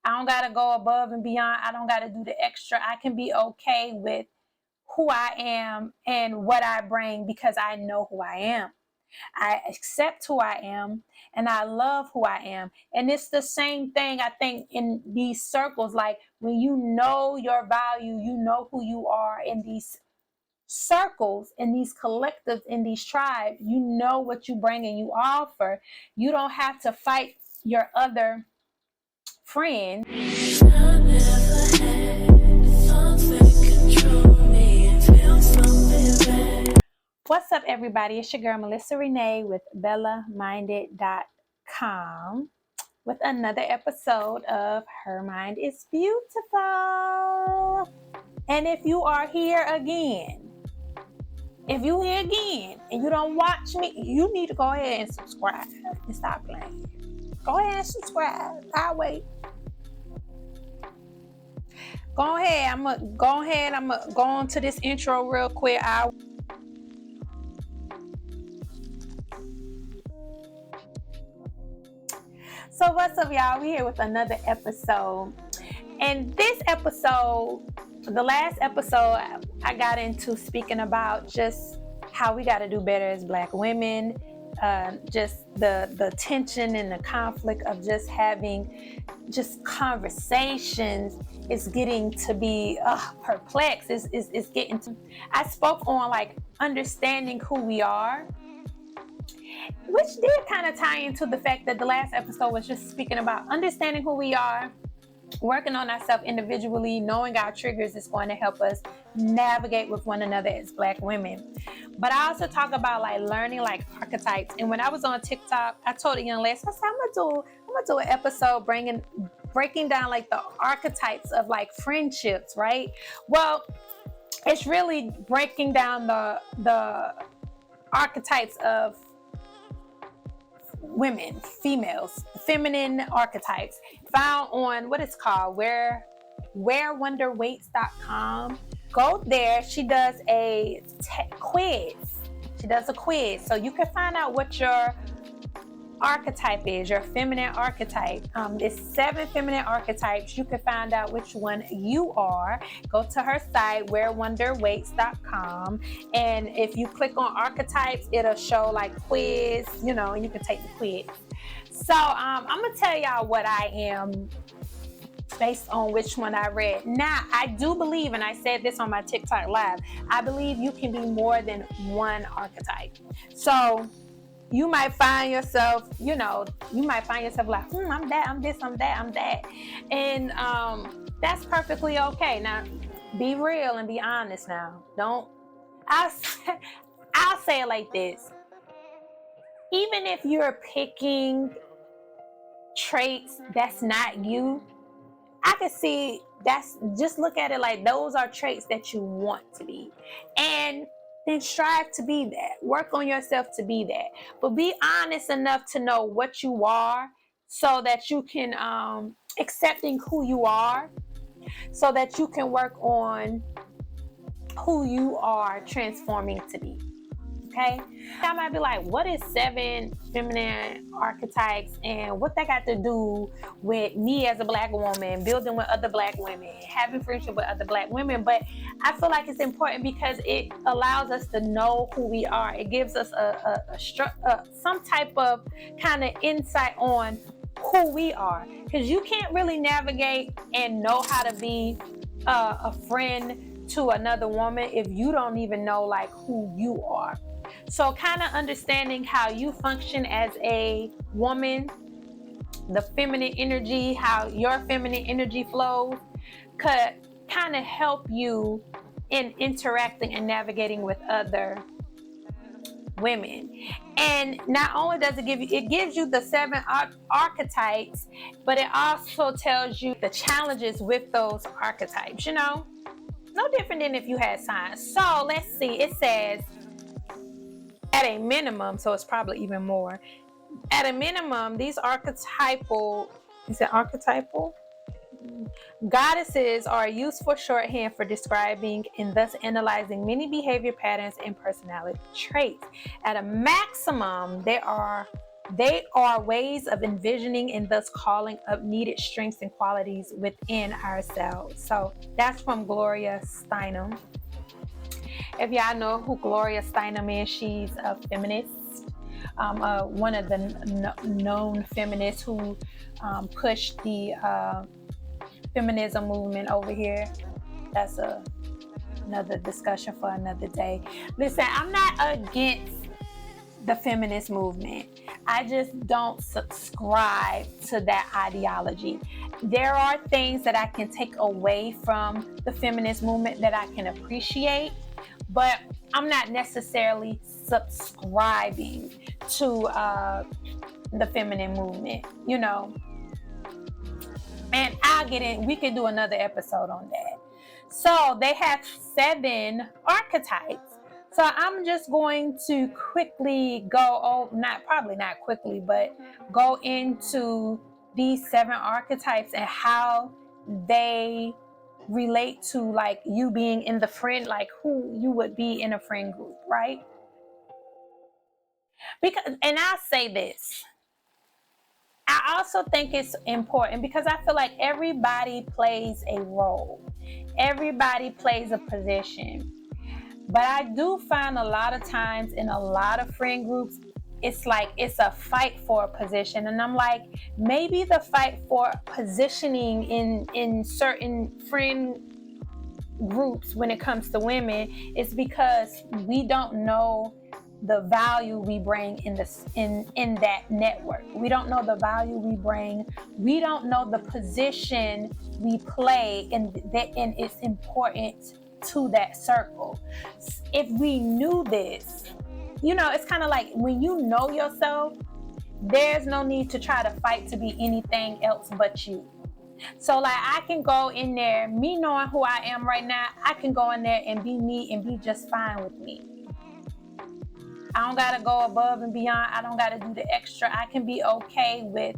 I don't got to go above and beyond. I don't got to do the extra. I can be okay with who I am and what I bring because I know who I am. I accept who I am and I love who I am. And it's the same thing, I think, in these circles. Like when you know your value, you know who you are in these circles, in these collectives, in these tribes, you know what you bring and you offer. You don't have to fight your other friend. What's up, everybody? It's your girl, Melissa Renee with BellaMinded.com with another episode of Her Mind is Beautiful. And if you are here again, and you don't watch me, you need to go ahead and subscribe and stop playing. Go ahead and subscribe. I'll wait. Go ahead. I'm going to go on to this intro real quick. So what's up, y'all? We're here with another episode. And this episode, the last episode, I got into speaking about just how we got to do better as Black women, just the tension and the conflict of just having just conversations is getting to be perplexed. It's getting to, I spoke on like understanding who we are, which did kind of tie into the fact that the last episode was just speaking about understanding who we are, working on ourselves individually, knowing our triggers is going to help us navigate with one another as Black women. But I also talk about like learning like archetypes. And when I was on TikTok, I told a young lady, I said, I'm gonna do an episode breaking down like the archetypes of like friendships, right? Well, it's really breaking down the archetypes of women, females, feminine archetypes found on what it's called, wherewonderweights.com. Go there. She does a quiz. So you can find out what your archetype is, your feminine archetype. It's 7 feminine archetypes. You can find out which one you are. Go to her site, wherewonderweights.com, and if you click on archetypes, it'll show like quiz, you can take the quiz. So I'm gonna tell y'all what I am based on which one I read. Now, I do believe, and I said this on my TikTok live, I believe you can be more than one archetype. So you might find yourself, like, I'm that, I'm this, I'm that, I'm that. And that's perfectly okay. Now, be real and be honest now. I'll say it like this. Even if you're picking traits that's not you, I can see just look at it like those are traits that you want to be. And then strive to be that. Work on yourself to be that. But be honest enough to know what you are so that you can accepting who you are so that you can work on who you are transforming to be. Okay? I might be like, what is 7 feminine archetypes and what that got to do with me as a Black woman, building with other Black women, having friendship with other Black women? But I feel like it's important because it allows us to know who we are. It gives us some type of kind of insight on who we are, because you can't really navigate and know how to be a friend to another woman if you don't even know like who you are. So kind of understanding how you function as a woman, the feminine energy, how your feminine energy flows, could kind of help you in interacting and navigating with other women. And not only does it gives you the 7 archetypes, but it also tells you the challenges with those archetypes, no different than if you had signs. So let's see, it says, at a minimum, so it's probably even more. At a minimum, these archetypal goddesses are a useful shorthand for describing and thus analyzing many behavior patterns and personality traits. At a maximum, they are They are ways of envisioning and thus calling up needed strengths and qualities within ourselves. So that's from Gloria Steinem. If y'all know who Gloria Steinem is, she's a feminist, one of the known feminists who pushed the feminism movement over here. That's another discussion for another day. Listen, I'm not against the feminist movement. I just don't subscribe to that ideology. There are things that I can take away from the feminist movement that I can appreciate, but I'm not necessarily subscribing to the feminine movement, you know. And I'll get in, we could do another episode on that. So they have 7 archetypes. So I'm just going to quickly go, probably not quickly, but go into these 7 archetypes and how they relate to like you being in the friend, like who you would be in a friend group, right? Because, and I'll say this, I also think it's important because I feel like everybody plays a role. Everybody plays a position. But I do find a lot of times in a lot of friend groups, it's like it's a fight for a position. And I'm like, maybe the fight for positioning in certain friend groups when it comes to women is because we don't know the value we bring in that network. We don't know the value we bring. We don't know the position we play and it's important to that circle. If we knew this, you know, it's kind of like when you know yourself, there's no need to try to fight to be anything else but you. So like I can go in there, me knowing who I am right now, I can go in there and be me and be just fine with me. I don't gotta go above and beyond. I don't gotta do the extra. I can be okay with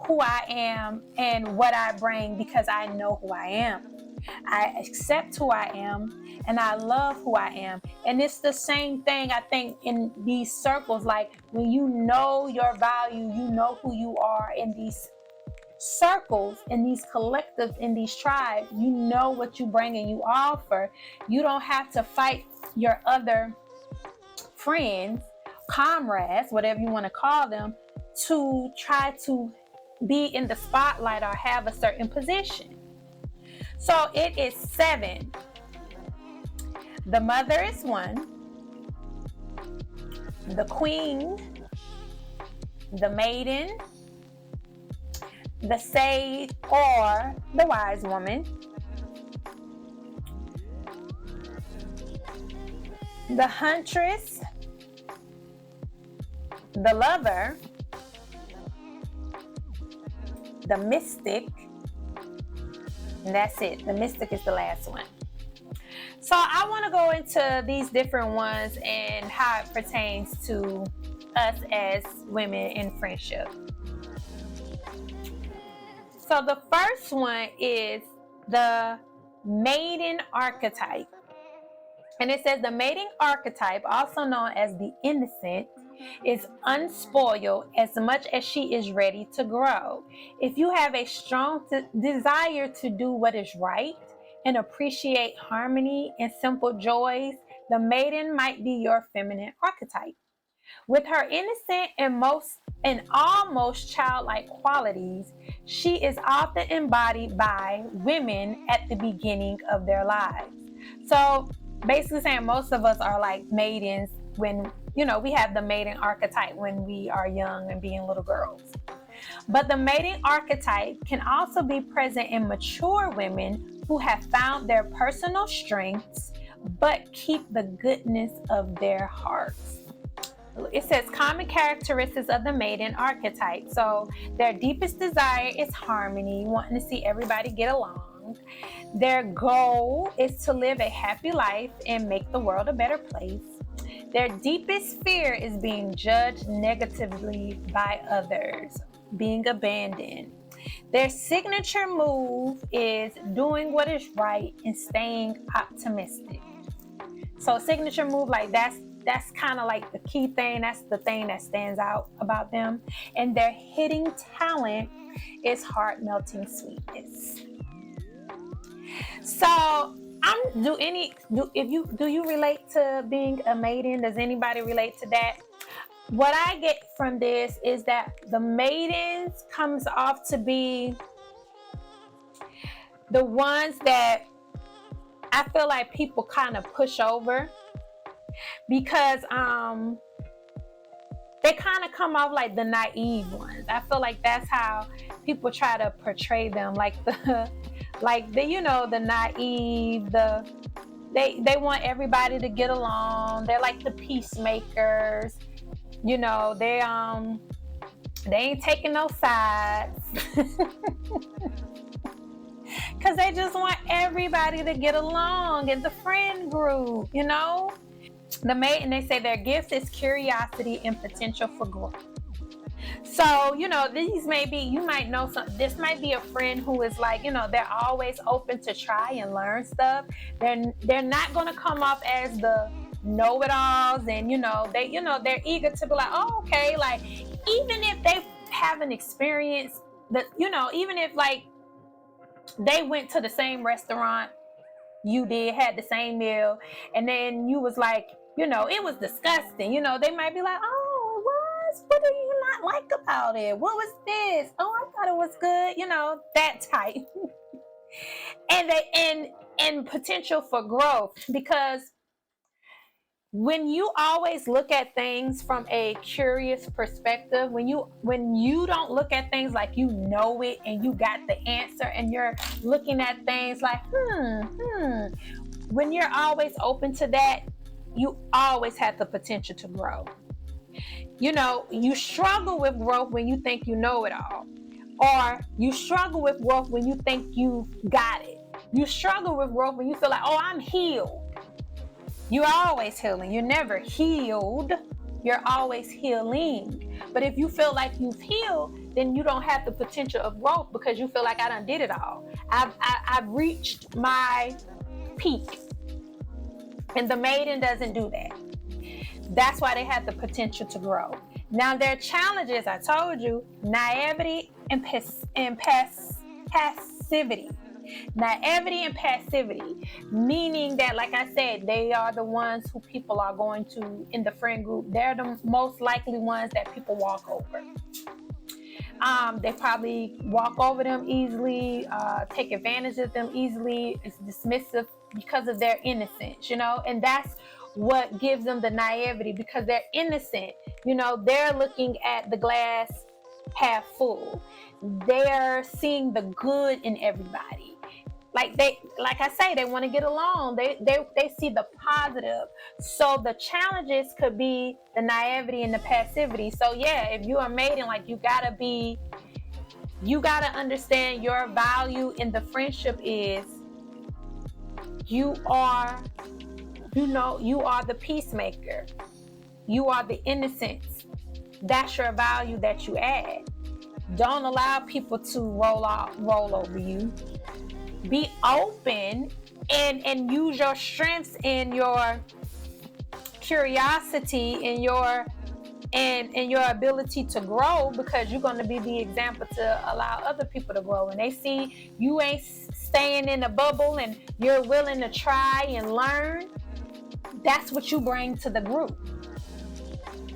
who I am and what I bring because I know who I am. I accept who I am and I love who I am. And it's the same thing, I think, in these circles. Like when you know your value, you know who you are in these circles, in these collectives, in these tribes, you know what you bring and you offer. You don't have to fight your other friends, comrades, whatever you want to call them, to try to be in the spotlight or have a certain position. So it is 7. The mother is 1. The queen, the maiden, the sage or the wise woman, the huntress, the lover, the mystic, and that's it. The mystic is the last one. So I want to go into these different ones and how it pertains to us as women in friendship. So the first one is the maiden archetype. And it says the maiden archetype, also known as the innocent, is unspoiled as much as she is ready to grow. If you have a strong desire to do what is right and appreciate harmony and simple joys, the maiden might be your feminine archetype. With her innocent and almost childlike qualities, she is often embodied by women at the beginning of their lives. So basically saying most of us are like maidens when, you know, we have the maiden archetype when we are young and being little girls. But the maiden archetype can also be present in mature women who have found their personal strengths but keep the goodness of their hearts. It says common characteristics of the maiden archetype. So their deepest desire is harmony, wanting to see everybody get along. Their goal is to live a happy life and make the world a better place. Their deepest fear is being judged negatively by others, being abandoned. Their signature move is doing what is right and staying optimistic. So signature move, like that's That's kind of like the key thing. That's the thing that stands out about them. And their hidden talent is heart melting sweetness. So do you relate to being a maiden? Does anybody relate to that? What I get from this is that the maidens comes off to be the ones that I feel like people kind of push over, because they kind of come off like the naive ones. I feel like that's how people try to portray them, like the the naive, they want everybody to get along. They're like the peacemakers. They ain't taking no sides. Because they just want everybody to get along in the friend group, The maiden, they say their gift is curiosity and potential for growth. So, these may be, you might know this might be a friend who is like, they're always open to try and learn stuff. They're not going to come off as the know-it-alls, and, they're eager to be like, oh, okay, like, even if they haven't experienced that, even if like they went to the same restaurant you did, had the same meal, and then you was like, it was disgusting, they might be like, oh, it was? What do you not like about it? What was this? Oh, I thought it was good, that type. and potential for growth, because when you always look at things from a curious perspective, when you don't look at things like you know it and you got the answer, and you're looking at things like, when you're always open to that, you always have the potential to grow. You struggle with growth when you think you know it all, or you struggle with growth when you think you got it. You struggle with growth when you feel like, oh, I'm healed. You're always healing. You're never healed. You're always healing. But if you feel like you've healed, then you don't have the potential of growth, because you feel like I done did it all. I've reached my peak. And the maiden doesn't do that. That's why they have the potential to grow. Now, their challenges, I told you, naivety and passivity. Naivety and passivity, meaning that, like I said, they are the ones who people are going to, in the friend group, they're the most likely ones that people walk over. They probably walk over them easily, take advantage of them easily. It's dismissive because of their innocence, and that's what gives them the naivety, because they're innocent. They're looking at the glass half full. They're seeing the good in everybody. Like I say, they want to get along. They see the positive. So the challenges could be the naivety and the passivity. So yeah, if you are maiden, like you gotta understand your value in the friendship is you are the peacemaker. You are the innocence. That's your value that you add. Don't allow people to roll over you. Be open and use your strengths and your curiosity and your ability to grow, because you're going to be the example to allow other people to grow. And they see you ain't staying in a bubble and you're willing to try and learn. That's what you bring to the group.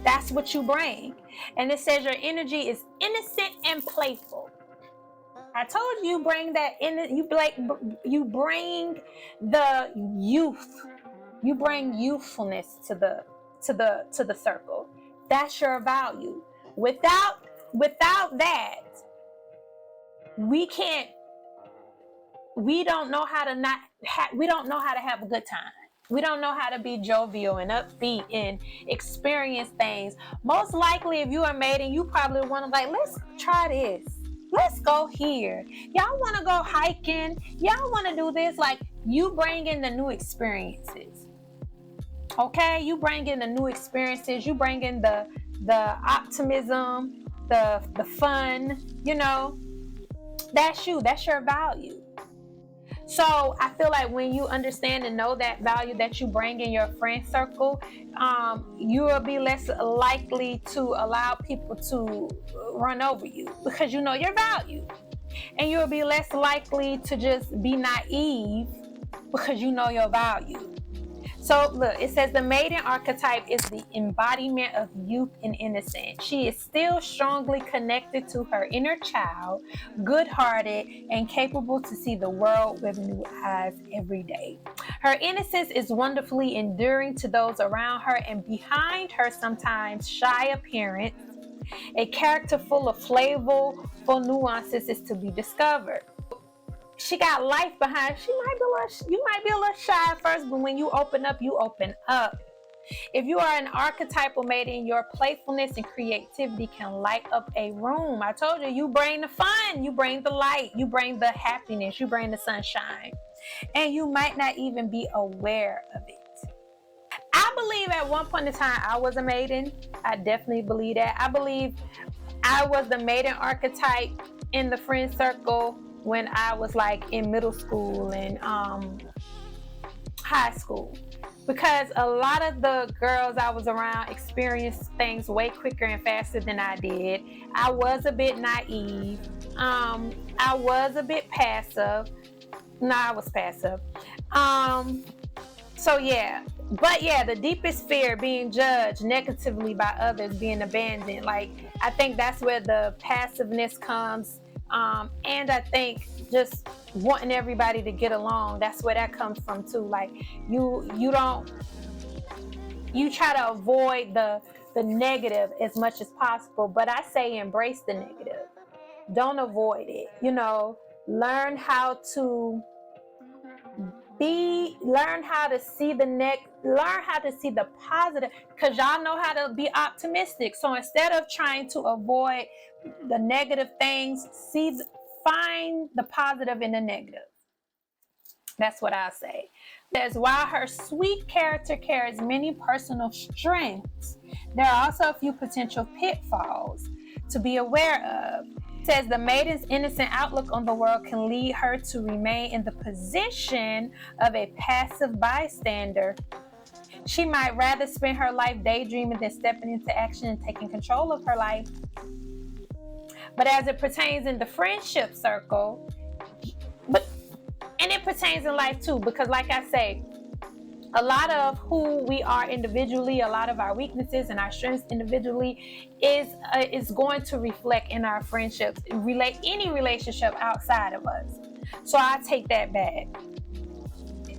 That's what you bring. And it says your energy is innocent and playful. I told you bring that in. You bring the youth. You bring youthfulness to the circle. That's your value. Without that, we don't know how to have a good time. We don't know how to be jovial and upbeat and experience things. Most likely, if you are maiden, you probably want to let's try this. Let's go here. Y'all want to go hiking? Y'all want to do this? Like, you bring in the new experiences. Okay? You bring in the new experiences. You bring in the optimism, the fun, That's you. That's your value. So I feel like when you understand and know that value that you bring in your friend circle, you will be less likely to allow people to run over you because you know your value. And you will be less likely to just be naive because you know your value. So look, it says the maiden archetype is the embodiment of youth and innocence. She is still strongly connected to her inner child, good-hearted, and capable to see the world with new eyes every day. Her innocence is wonderfully endearing to those around her, and behind her sometimes shy appearance, a character full of flavorful nuances is to be discovered. She got life behind. You might be a little shy at first, but when you open up, you open up. If you are an archetypal maiden, your playfulness and creativity can light up a room. I told you, you bring the fun, you bring the light, you bring the happiness, you bring the sunshine. And you might not even be aware of it. I believe at one point in time I was a maiden. I definitely believe that. I believe I was the maiden archetype in the friend circle when I was like in middle school and high school, because a lot of the girls I was around experienced things way quicker and faster than I did. I was a bit naive. I was a bit passive. No, I was passive. So yeah. But yeah, the deepest fear, being judged negatively by others, being abandoned. Like, I think that's where the passiveness comes. And I think just wanting everybody to get along, that's where that comes from too. Like, you try to avoid the negative as much as possible. But I say embrace the negative. Don't avoid it. Learn how to learn how to see learn how to see the positive, because y'all know how to be optimistic. So instead of trying to avoid the negative things, find the positive in the negative. That's what I say. As while her sweet character carries many personal strengths, there are also a few potential pitfalls to be aware of. Says the maiden's innocent outlook on the world can lead her to remain in the position of a passive bystander. She might rather spend her life daydreaming than stepping into action and taking control of her life. But as it pertains in the friendship circle, and it pertains in life too, because like I say, a lot of who we are individually, a lot of our weaknesses and our strengths individually is going to reflect in our friendships, any relationship outside of us. So I take that back.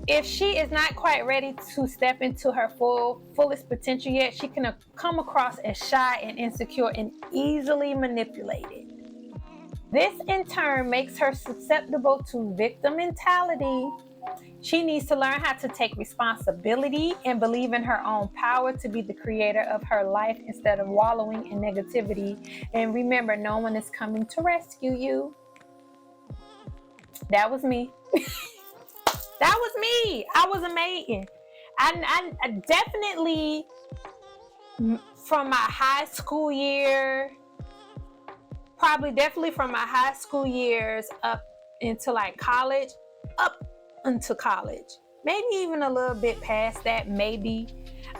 If she is not quite ready to step into her fullest potential yet, she can come across as shy and insecure and easily manipulated. This in turn makes her susceptible to victim mentality. She needs to learn how to take responsibility and believe in her own power to be the creator of her life instead of wallowing in negativity. And remember, no one is coming to rescue you. That was me. That was me. I was a maiden. I definitely, from my high school year, definitely from my high school years up into like college, up into college, maybe even a little bit past that, maybe.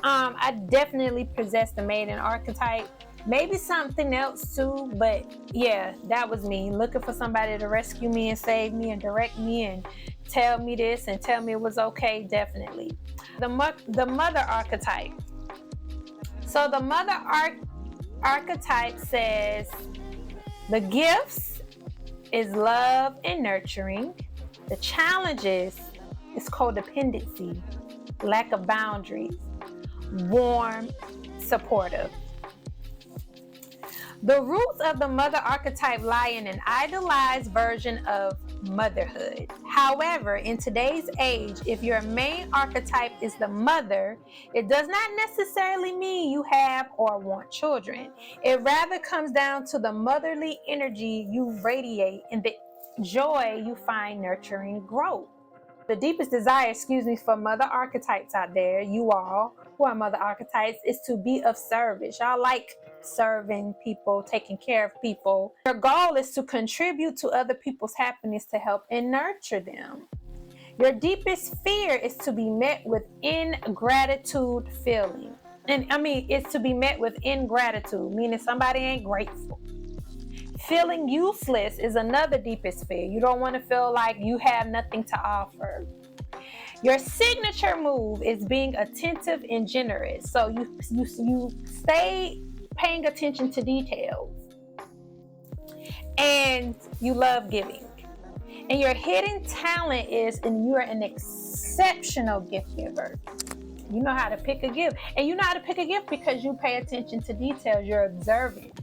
I definitely possess the maiden archetype, maybe something else too, but yeah, that was me, looking for somebody to rescue me and save me and direct me and tell me this and tell me it was okay. Definitely. The mother archetype. So the mother archetype says the gifts is love and nurturing. The challenges is codependency, lack of boundaries, warm, supportive. The roots of the mother archetype lie in an idealized version of motherhood. However, in today's age, if your main archetype is the mother, it does not necessarily mean you have or want children. It rather comes down to the motherly energy you radiate and the joy you find nurturing growth. The deepest desire, for mother archetypes out there, you all who are mother archetypes, is to be of service. Y'all like serving people, taking care of people. Your goal is to contribute to other people's happiness, to help and nurture them. Your deepest fear is to be met with ingratitude feeling. And I mean, it's to be met with ingratitude, meaning somebody ain't grateful. Feeling useless is another deepest fear. You don't want to feel like you have nothing to offer. Your signature move is being attentive and generous. So you stay paying attention to details, and you love giving. And your hidden talent is, and you're an exceptional gift giver. You know how to pick a gift, and you know how to pick a gift because you pay attention to details. You're observant,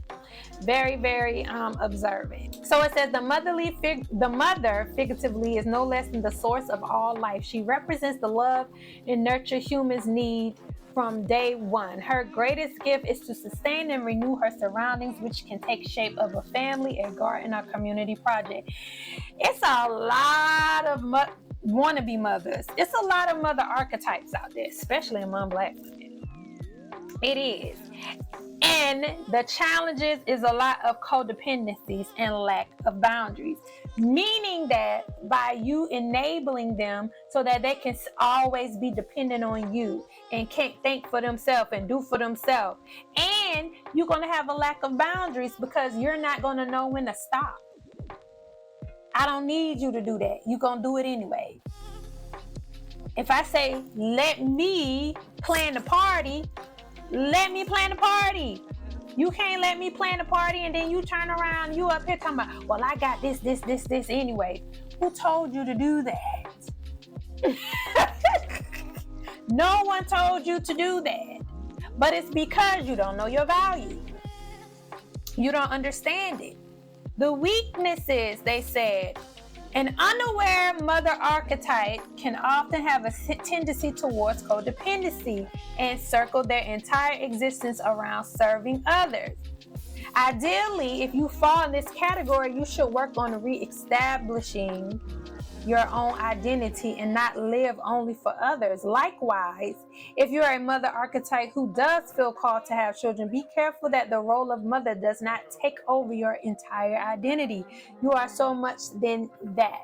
very, very observant. So it says the mother figuratively is no less than the source of all life. She represents the love and nurture humans need from day one. Her greatest gift is to sustain and renew her surroundings, which can take shape of a family, a garden, or community project. It's a lot of wannabe mothers. It's a lot of mother archetypes out there, especially among Black women. It is. And the challenges is a lot of codependencies and lack of boundaries, meaning that by you enabling them so that they can always be dependent on you and can't think for themselves and do for themselves. And you're going to have a lack of boundaries because you're not going to know when to stop. I don't need you to do that. You're going to do it anyway. If I say, let me plan the party, let me plan the party. You can't let me plan the party and then you turn around, you up here talking about, well, I got this anyway. Who told you to do that? No one told you to do that. But it's because you don't know your value. You don't understand it. The weaknesses, they said, an unaware mother archetype can often have a tendency towards codependency and circle their entire existence around serving others. Ideally, if you fall in this category, you should work on reestablishing your own identity and not live only for others. Likewise, if you're a mother archetype who does feel called to have children, be careful that the role of mother does not take over your entire identity. You are so much than that.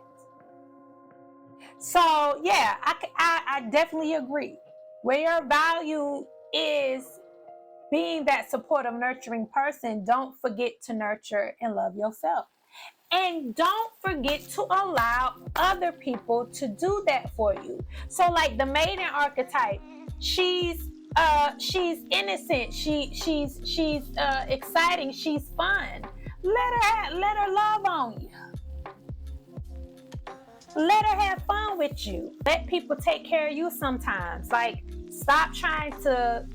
So yeah, I definitely agree. Where your value is being that supportive, nurturing person, don't forget to nurture and love yourself. And don't forget to allow other people to do that for you. So like the maiden archetype, she's innocent, she's exciting, she's fun. Let her love on you. Let her have fun with you. Let people take care of you sometimes. Like, stop trying to.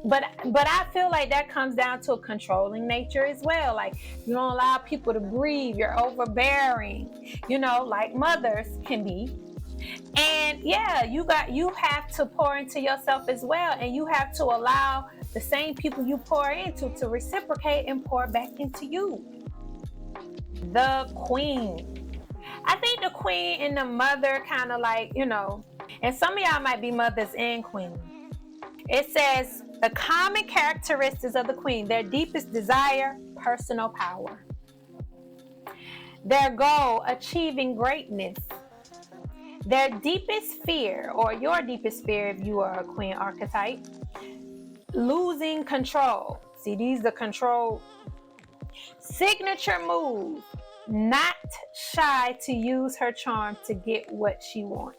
But I feel like that comes down to a controlling nature as well. Like, you don't allow people to breathe. You're overbearing, like mothers can be. And yeah, you have to pour into yourself as well. And you have to allow the same people you pour into to reciprocate and pour back into you. The queen. I think the queen and the mother kind of like, and some of y'all might be mothers and queens. It says, the common characteristics of the queen, their deepest desire, personal power. Their goal, achieving greatness. Their deepest fear, or your deepest fear if you are a queen archetype, losing control. See, these are control. Signature move, not shy to use her charm to get what she wants.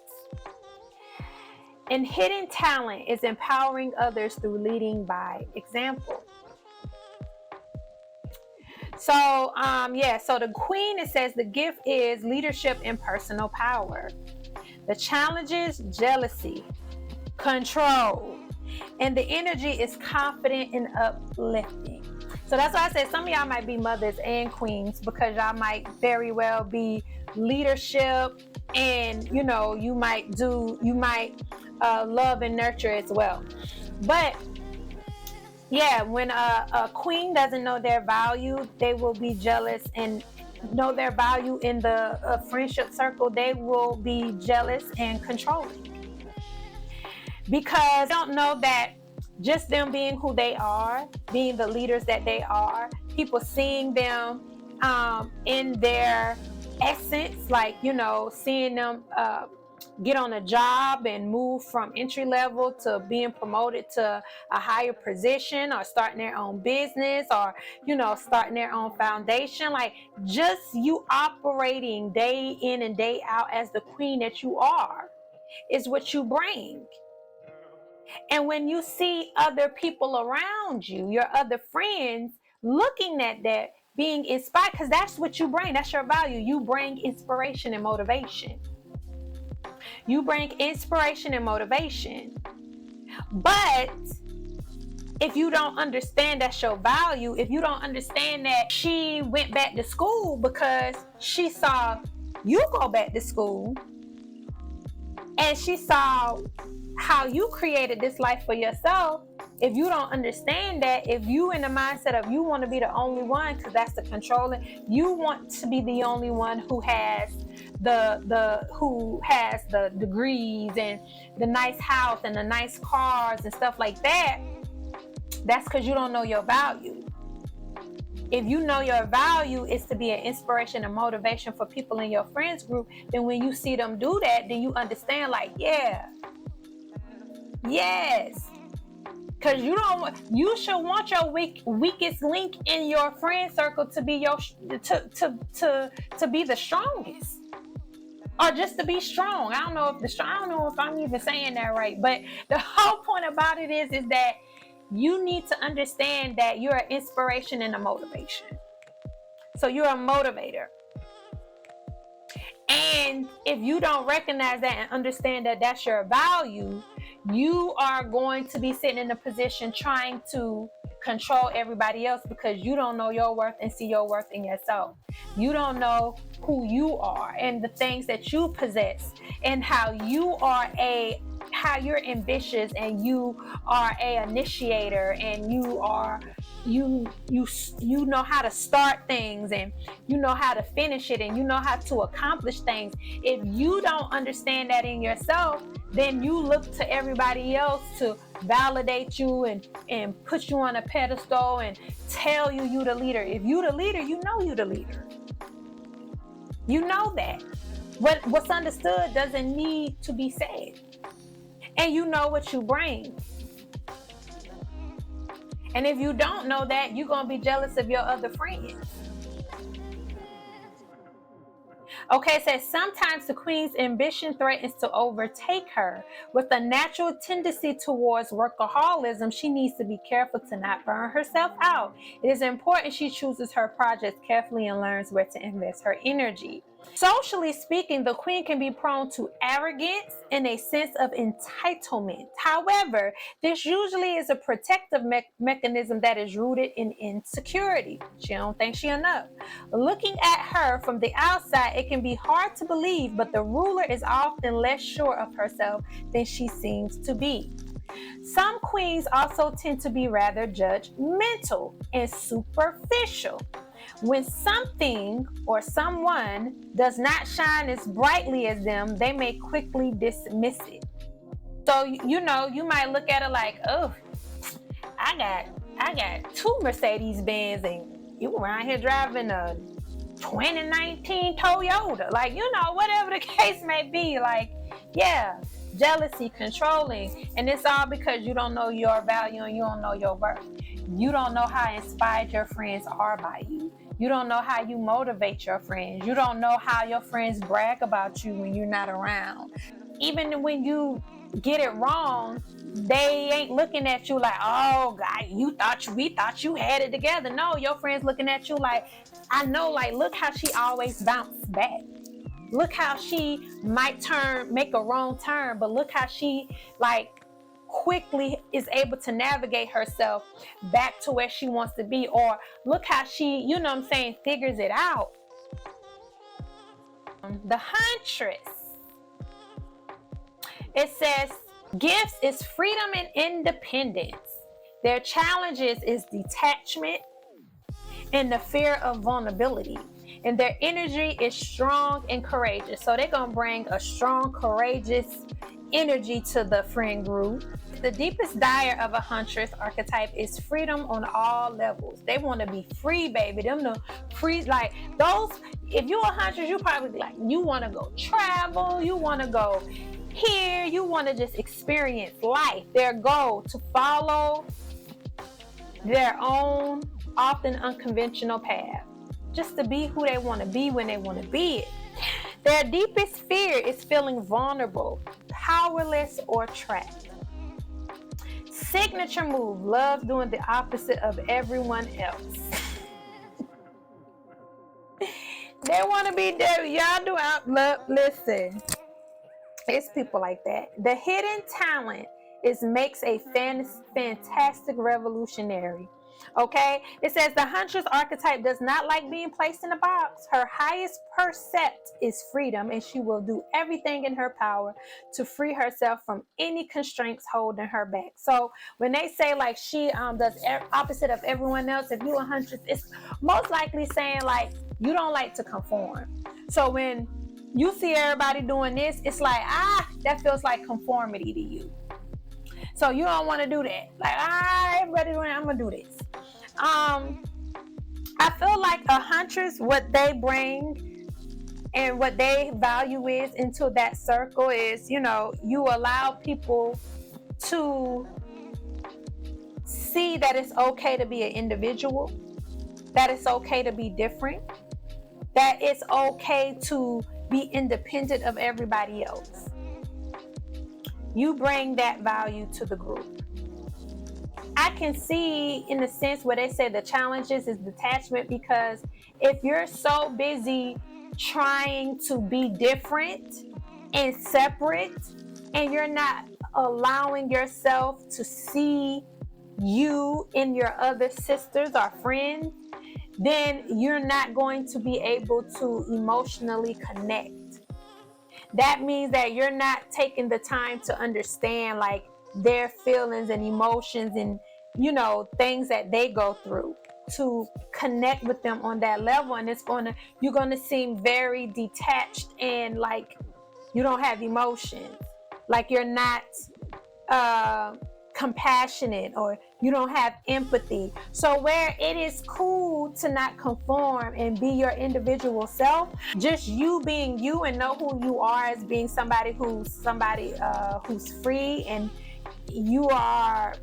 And hidden talent is empowering others through leading by example. So, so the queen, it says the gift is leadership and personal power. The challenge is jealousy, control, and the energy is confident and uplifting. So that's why I said some of y'all might be mothers and queens, because y'all might very well be leadership, and you might love and nurture as well. But yeah, when a queen doesn't know their value, they will be jealous, and know their value in the friendship circle, they will be jealous and controlling, because they don't know that just them being who they are, being the leaders that they are, people seeing them in their essence, like seeing them get on a job and move from entry level to being promoted to a higher position, or starting their own business, or starting their own foundation. Like, just you operating day in and day out as the queen that you are is what you bring. And when you see other people around you, your other friends, looking at that, being inspired, because that's what you bring, that's your value. You bring inspiration and motivation. You bring inspiration and motivation. But if you don't understand that's your value, if you don't understand that she went back to school because she saw you go back to school, and she saw how you created this life for yourself, if you don't understand that, if you in the mindset of you want to be the only one, because that's the controlling, you want to be the only one who has the degrees and the nice house and the nice cars and stuff like that, that's because you don't know your value. If you know your value is to be an inspiration and motivation for people in your friends group, then when you see them do that, then you understand, like, yes. Because you should want your weakest link in your friend circle to be to be the strongest, or just to be strong. I don't know if I'm even saying that right, but the whole point about it is that you need to understand that you're an inspiration and a motivation. So you're a motivator. And if you don't recognize that and understand that that's your value, you are going to be sitting in a position trying to control everybody else, because you don't know your worth and see your worth in yourself. You don't know who you are and the things that you possess, and how you're ambitious, and you are an initiator, and you know how to start things, and you know how to finish it, and you know how to accomplish things. If you don't understand that in yourself, then you look to everybody else to validate you and put you on a pedestal and tell you the leader. If you the leader, you know you the leader. You know that. What's understood doesn't need to be said. And you know what you bring. And if you don't know that, you're going to be jealous of your other friends. Okay, it says sometimes the queen's ambition threatens to overtake her. With a natural tendency towards workaholism, she needs to be careful to not burn herself out. It is important she chooses her projects carefully and learns where to invest her energy. Socially speaking, the queen can be prone to arrogance and a sense of entitlement. However, this usually is a protective mechanism that is rooted in insecurity. She don't think she enough. Looking at her from the outside, it can be hard to believe, but the ruler is often less sure of herself than she seems to be. Some queens also tend to be rather judgmental and superficial. When something or someone does not shine as brightly as them, they may quickly dismiss it. So, you might look at it like, oh, I got 2 Mercedes Benz, and you around here driving a 2019 Toyota. Like, whatever the case may be, like, yeah, jealousy, controlling. And it's all because you don't know your value and you don't know your worth. You don't know how inspired your friends are by you. You don't know how you motivate your friends. You don't know how your friends brag about you when you're not around. Even when you get it wrong, they ain't looking at you like, oh, God, we thought you had it together. No, your friends looking at you like, I know, like, look how she always bounced back. Look how she might make a wrong turn, but look how she, like, quickly is able to navigate herself back to where she wants to be. Or look how she, figures it out. The Huntress. It says, gifts is freedom and independence. Their challenges is detachment and the fear of vulnerability. And their energy is strong and courageous. So they're going to bring a strong, courageous energy to the friend group. the deepest desire of a huntress archetype is freedom on all levels. They want to be free, baby. Them the free, like those. If you're a huntress, you probably like you want to go travel. You want to go here. You want to just experience life. Their goal to follow their own, often unconventional path, just to be who they want to be when they want to be it. Their deepest fear is feeling vulnerable, powerless, or trapped. Signature move, love doing the opposite of everyone else. They want to be there. Y'all do out. Look, listen. It's people like that. The hidden talent makes a fantastic revolutionary. Okay, it says the huntress archetype does not like being placed in a box. Her highest percept is freedom, and she will do everything in her power to free herself from any constraints holding her back. So when they say like she does opposite of everyone else, if you're a huntress, it's most likely saying like you don't like to conform. So when you see everybody doing this, it's like that feels like conformity to you. So you don't want to do that. Like, everybody doing it, I'm going to do this. I feel like a huntress, what they bring and what they value is into that circle is, you allow people to see that it's okay to be an individual, that it's okay to be different, that it's okay to be independent of everybody else. You bring that value to the group. I can see in the sense where they say the challenges is detachment, because if you're so busy trying to be different and separate and you're not allowing yourself to see you in your other sisters or friends, then you're not going to be able to emotionally connect. That means that you're not taking the time to understand like their feelings and emotions and, things that they go through, to connect with them on that level. And you're going to seem very detached and like you don't have emotions, like you're not compassionate, or you don't have empathy. So where it is cool to not conform and be your individual self, just you being you and know who you are as being somebody who's free, and you are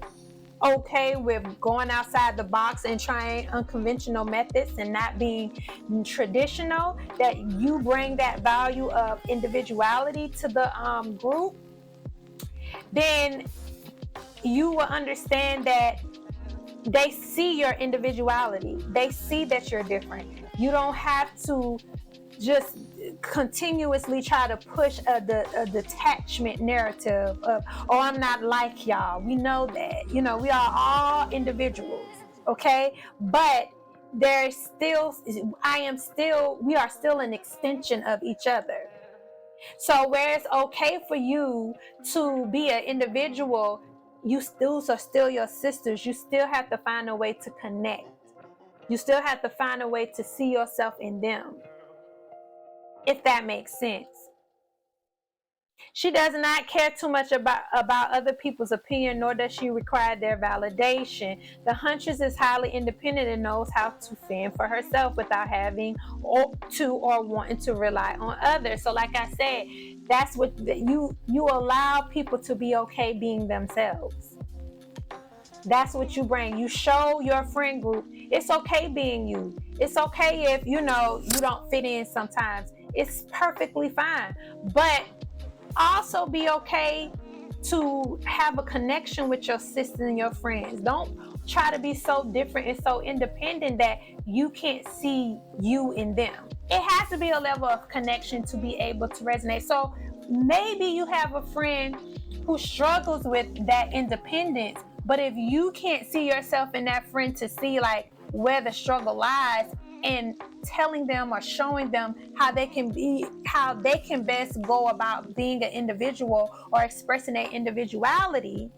okay with going outside the box and trying unconventional methods and not being traditional, that you bring that value of individuality to the group, then you will understand that they see your individuality. They see that you're different. You don't have to just continuously try to push a detachment narrative of, I'm not like y'all. We know that. We are all individuals, okay? But we are still an extension of each other. So where it's okay for you to be an individual, you are still your sisters. You still have to find a way to connect. You still have to find a way to see yourself in them, if that makes sense. She does not care too much about other people's opinion, nor does she require their validation. The huntress is highly independent and knows how to fend for herself without having or wanting to rely on others. So like I said, that's what you allow people to be okay being themselves. That's what you bring. You show your friend group it's okay being you. It's okay if you don't fit in sometimes. It's perfectly fine. But also be okay to have a connection with your sisters and your friends. Don't try to be so different and so independent that you can't see you in them. It has to be a level of connection to be able to resonate. So maybe you have a friend who struggles with that independence, but if you can't see yourself in that friend to see like where the struggle lies, and telling them or showing them how they can best go about being an individual or expressing their individuality,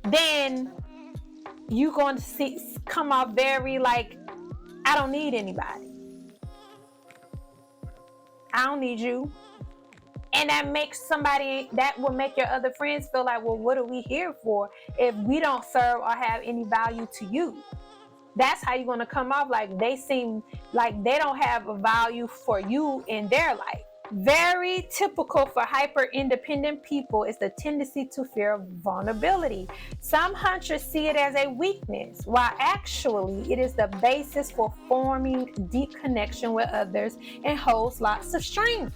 then you're going to come off very like, I don't need anybody. I don't need you. And that will make your other friends feel like, well, what are we here for if we don't serve or have any value to you? That's how you're going to come off, like they seem like they don't have a value for you in their life. Very typical for hyper-independent people is the tendency to fear vulnerability. Some hunters see it as a weakness, while actually it is the basis for forming deep connection with others and holds lots of strength.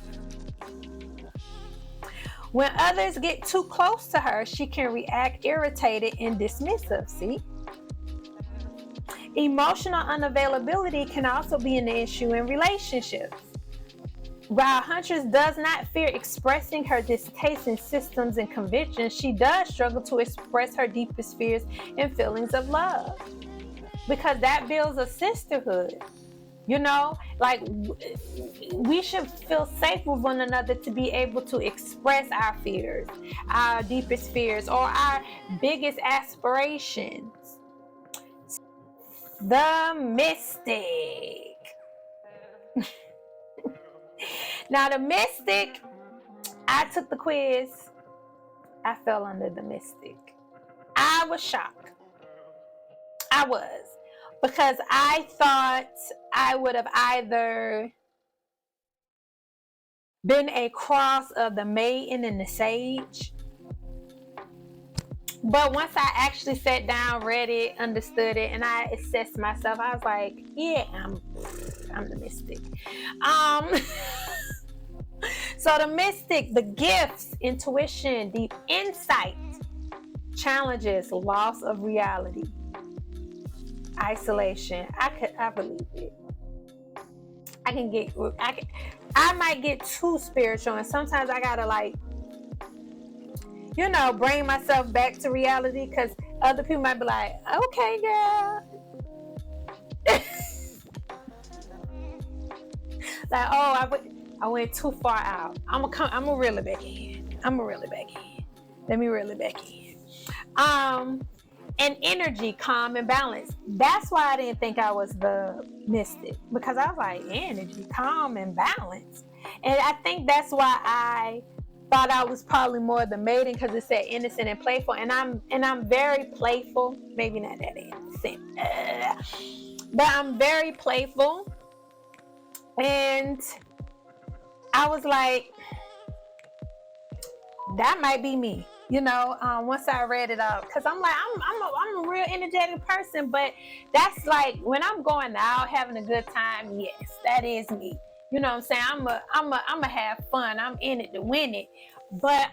When others get too close to her, she can react irritated and dismissive. See? Emotional unavailability can also be an issue in relationships. While Huntress does not fear expressing her distaste in systems and convictions, she does struggle to express her deepest fears and feelings of love, because that builds a sisterhood. You know, like we should feel safe with one another to be able to express our fears, our deepest fears, or our biggest aspirations. The mystic. Now, the mystic, I took the quiz. I fell under the mystic. I was shocked. I was. Because I thought I would have either been a cross of the maiden and the sage. But once I actually sat down, read it, understood it, and I assessed myself, I was like, yeah, I'm the mystic. So the mystic, the gifts, intuition, deep insight, challenges, loss of reality, isolation. I believe it. I might get too spiritual, and sometimes I gotta bring myself back to reality, because other people might be like, okay, girl. Like, oh, I went too far out. I'm gonna reel it back in. Let me reel it back in. And energy, calm and balance. That's why I didn't think I was the mystic, because I was like, energy, calm and balance. And I think that's why I thought I was probably more the maiden, because it said innocent and playful. And I'm very playful. Maybe not that innocent, but I'm very playful. And I was like, that might be me, once I read it out, because I'm like, I'm a real energetic person, but that's like when I'm going out having a good time. Yes, that is me. You know what I'm saying? I'm a have fun. I'm in it to win it. But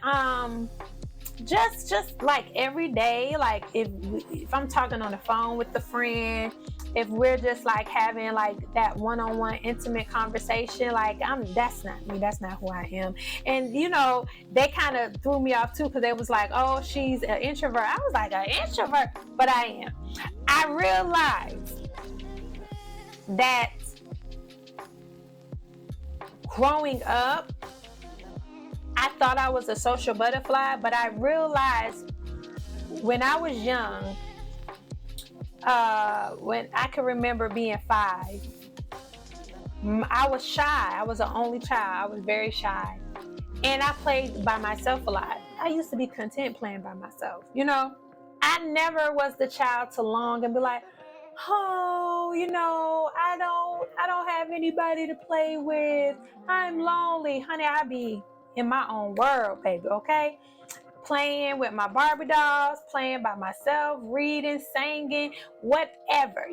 just like every day, like if I'm talking on the phone with a friend, if we're just like having like that one-on-one intimate conversation, like that's not me, that's not who I am. And they kind of threw me off too, because they was like, oh, she's an introvert. I was like, an introvert, but I am. I realized that growing up, I thought I was a social butterfly, but I realized when I was young, when I can remember being 5, I was shy. I was an only child. I was very shy. And I played by myself a lot. I used to be content playing by myself. I never was the child to long and be like, oh, I don't have anybody to play with. I'm lonely. Honey, I be in my own world, baby, okay? Playing with my Barbie dolls, playing by myself, reading, singing, whatever,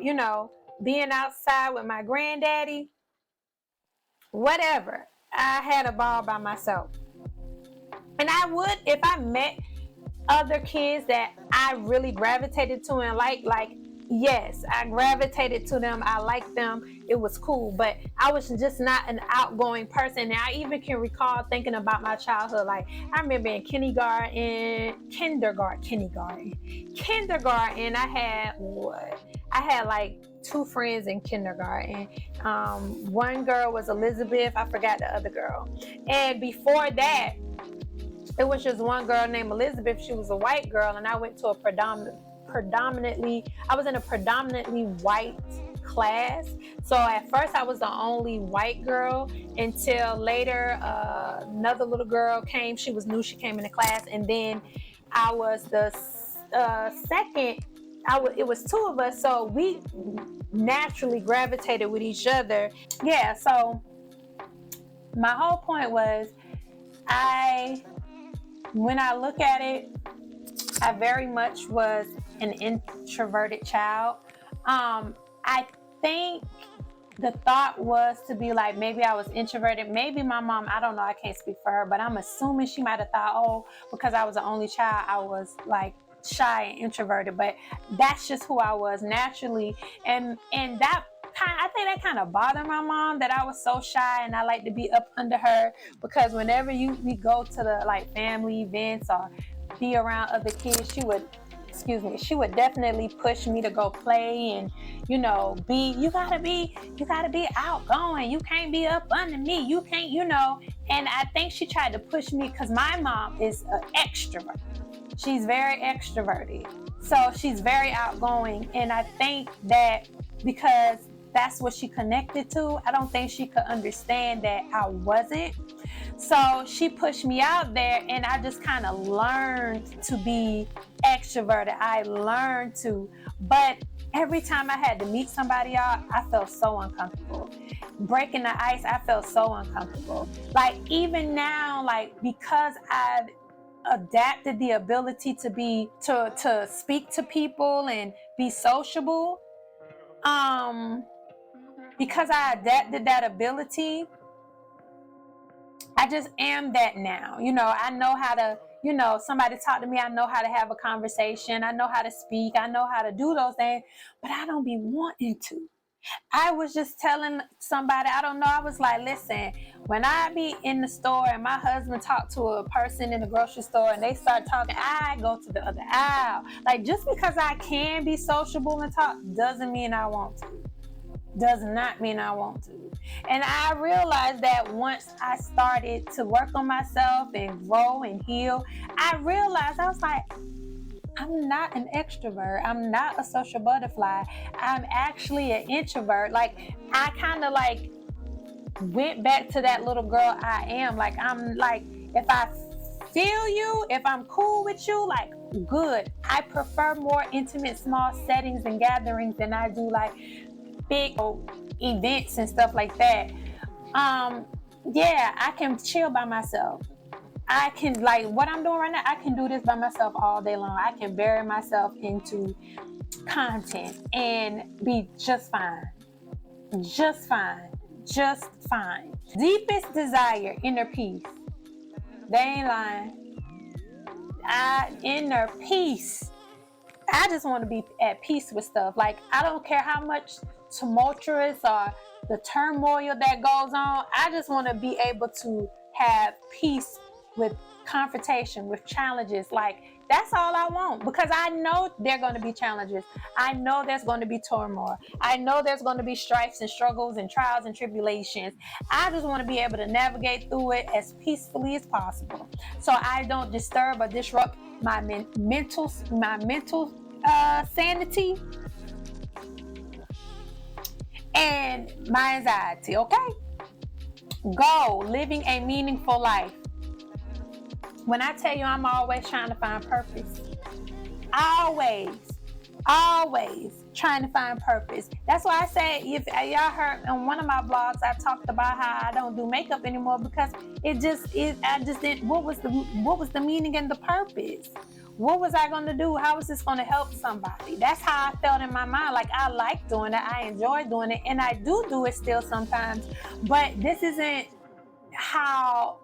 being outside with my granddaddy, whatever. I had a ball by myself. And I would, if I met other kids that I really gravitated to and like, yes, I gravitated to them. I liked them. It was cool. But I was just not an outgoing person. And I even can recall thinking about my childhood. Like, I remember in kindergarten, I had like 2 friends in kindergarten. One girl was Elizabeth. I forgot the other girl. And before that, it was just one girl named Elizabeth. She was a white girl. And I went to I was in a predominantly white class. So at first I was the only white girl until later another little girl came. She was new. She came into class, and then I was the second. It was two of us, so we naturally gravitated with each other. Yeah. So my whole point was, when I look at it, I very much was an introverted child. I think the thought was to be like, maybe I was introverted. Maybe my mom, I don't know, I can't speak for her, but I'm assuming she might have thought, oh, because I was the only child, I was like shy and introverted. But that's just who I was naturally. And that I think that kind of bothered my mom, that I was so shy and I like to be up under her, because whenever we go to the like family events or be around other kids, she would definitely push me to go play and, you gotta be outgoing. You can't be up under me. You can't, and I think she tried to push me because my mom is an extrovert. She's very extroverted. So she's very outgoing. And I think that because that's what she connected to, I don't think she could understand that I wasn't. So she pushed me out there, and I just kind of learned to be extroverted. I learned to, but every time I had to meet somebody out, I felt so uncomfortable. Breaking the ice, I felt so uncomfortable. Like even now, like because I've adapted the ability to speak to people and be sociable, because I adapted that ability, I just am that now. I know how to, somebody talk to me, I know how to have a conversation, I know how to speak, I know how to do those things, but I don't be wanting to. I was just telling somebody, I don't know, I was like, listen, when I be in the store and my husband talk to a person in the grocery store and they start talking, I go to the other aisle. Like, just because I can be sociable and talk doesn't mean I want to. Does not mean I want to. And I realized that once I started to work on myself and grow and heal, I realized, I was like, I'm not an extrovert. I'm not a social butterfly. I'm actually an introvert. Like, I kind of like went back to that little girl I am. Like, I'm like, if I feel you, if I'm cool with you, like, good. I prefer more intimate, small settings and gatherings than I do like big events and stuff like that. Yeah, I can chill by myself. I can, like what I'm doing right now, I can do this by myself all day long. I can bury myself into content and be just fine. Just fine. Just fine. Deepest desire, inner peace. They ain't lying. Inner peace. I just want to be at peace with stuff. Like, I don't care how much tumultuous or the turmoil that goes on. I just want to be able to have peace with confrontation, with challenges. Like, that's all I want, because I know there are going to be challenges. I know there's going to be turmoil. I know there's going to be strifes and struggles and trials and tribulations. I just want to be able to navigate through it as peacefully as possible, so I don't disturb or disrupt my mental sanity and my anxiety. Okay? Go living a meaningful life. When I tell you, I'm always trying to find purpose. Always trying to find purpose. That's why I say, if y'all heard on one of my blogs, I talked about how I don't do makeup anymore, because I just didn't. What was the meaning and the purpose? What was I going to do? How was this going to help somebody? That's how I felt in my mind. Like, I like doing it. I enjoy doing it. And I do it still sometimes. But this isn't how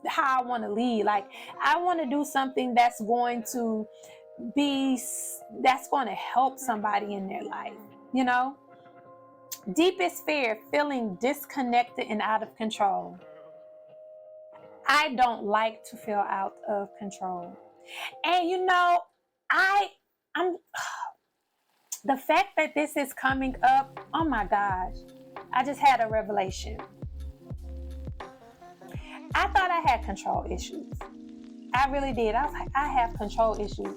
I want to lead. Like, I want to do something that's going to help somebody in their life. Deepest fear, feeling disconnected and out of control. I don't like to feel out of control. And I'm the fact that this is coming up, oh my gosh, I just had a revelation. I thought I had control issues. I really did. I was like, I have control issues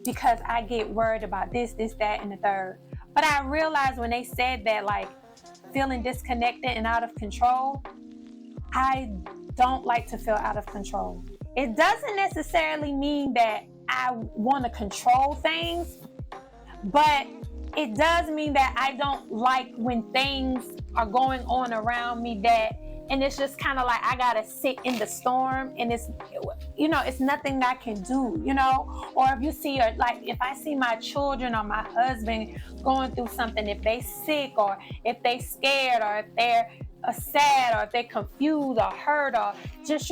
because I get worried about this, that, and the third. But I realized when they said that, like, feeling disconnected and out of control, I don't like to feel out of control. It doesn't necessarily mean that I want to control things, but it does mean that I don't like when things are going on around me and it's just kind of like I gotta sit in the storm, and it's nothing I can do, or if you see, or like if I see my children or my husband going through something, if they sick or if they scared or if they're sad or if they're confused or hurt or just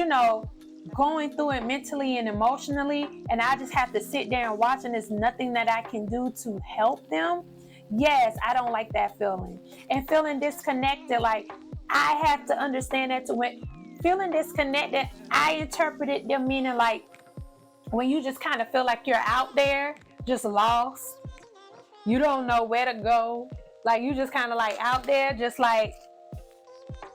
going through it mentally and emotionally, and I just have to sit there and watch, and there's nothing that I can do to help them. Yes, I don't like that feeling. And feeling disconnected, like, I have to understand that when feeling disconnected, I interpreted them meaning like when you just kind of feel like you're out there, just lost. You don't know where to go. Like, you just kind of like out there, just like,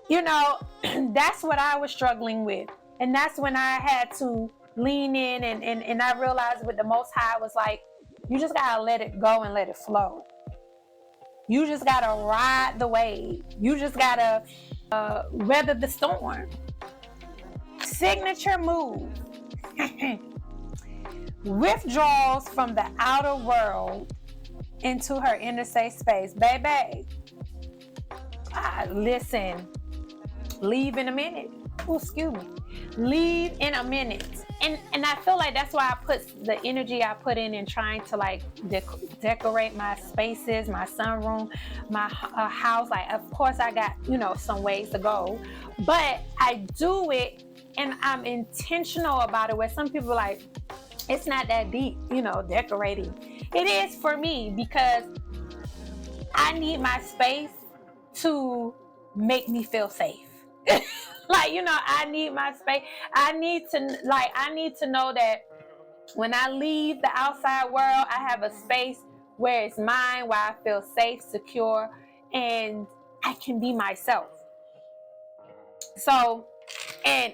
that's what I was struggling with. And that's when I had to lean in and I realized with the Most High was like, you just got to let it go and let it flow. You just got to ride the wave. You just got to weather the storm. Signature move. Withdraws from the outer world into her inner safe space. Baby, listen, leave in a minute. Oh, excuse me. Leave in a minute. And I feel like that's why I put the energy I put in trying to like decorate my spaces, my sunroom, my house. Like, of course I got, some ways to go, but I do it and I'm intentional about it, where some people are like, it's not that deep, decorating. It is for me because I need my space to make me feel safe. Like, I need my space. I need to know that when I leave the outside world, I have a space where it's mine, where I feel safe, secure, and I can be myself. So, and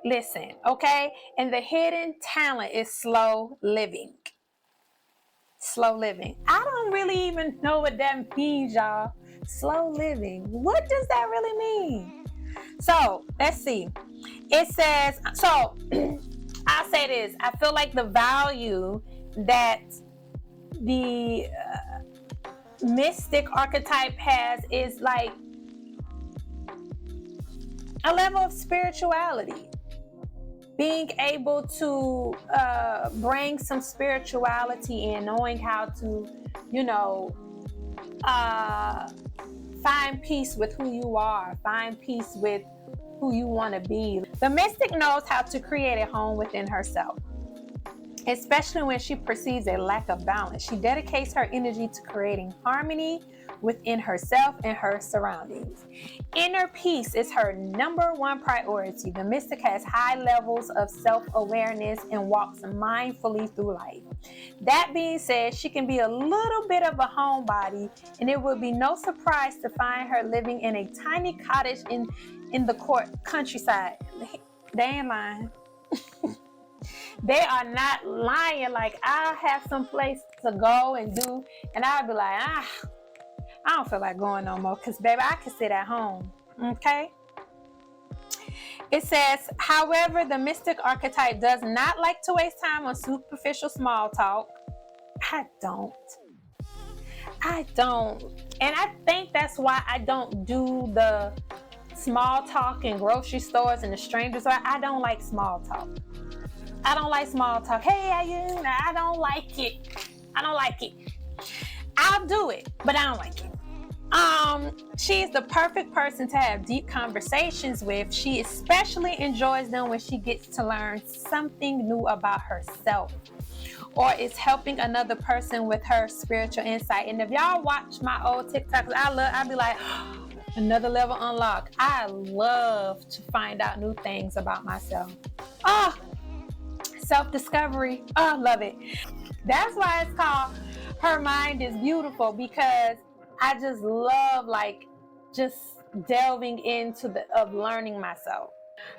listen, okay? And the hidden talent is slow living. Slow living. I don't really even know what that means, y'all. Slow living. What does that really mean? So, let's see. It says, so I'll say this. I feel like the value that the mystic archetype has is like a level of spirituality. Being able to bring some spirituality in, knowing how to, find peace with who you are, find peace with who you want to be. The mystic knows how to create a home within herself, especially when she perceives a lack of balance. She dedicates her energy to creating harmony within herself and her surroundings. Inner peace is her number one priority. The mystic has high levels of self-awareness and walks mindfully through life. That being said, she can be a little bit of a homebody, and it would be no surprise to find her living in a tiny cottage in the countryside. They ain't lying. They are not lying. Like, I'll have some place to go and do, and I'll be like, I don't feel like going no more, because, baby, I can sit at home, okay? It says, however, the mystic archetype does not like to waste time on superficial small talk. I don't. And I think that's why I don't do the small talk in grocery stores and the strangers. I don't like small talk. I don't like small talk. Hey, how you? I don't like it. I'll do it, but I don't like it. She's the perfect person to have deep conversations with. She especially enjoys them when she gets to learn something new about herself or is helping another person with her spiritual insight. And if y'all watch my old TikToks, I'll be like, another level unlocked. I love to find out new things about myself. Self-discovery. Love it. That's why it's called Her Mind is Beautiful, because I just love just delving into of learning myself.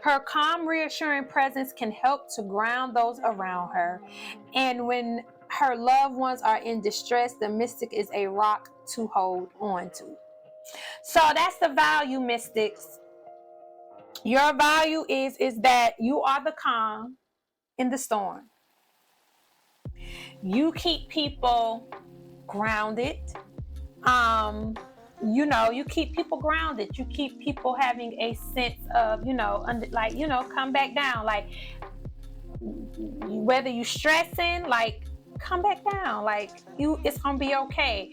Her calm, reassuring presence can help to ground those around her. And when her loved ones are in distress, the mystic is a rock to hold on to. So that's the value, mystics. Your value is that you are the calm in the storm. You keep people grounded. You keep people grounded. You keep people having a sense of, come back down. Like, whether you stressing, like, come back down. Like, it's gonna be okay.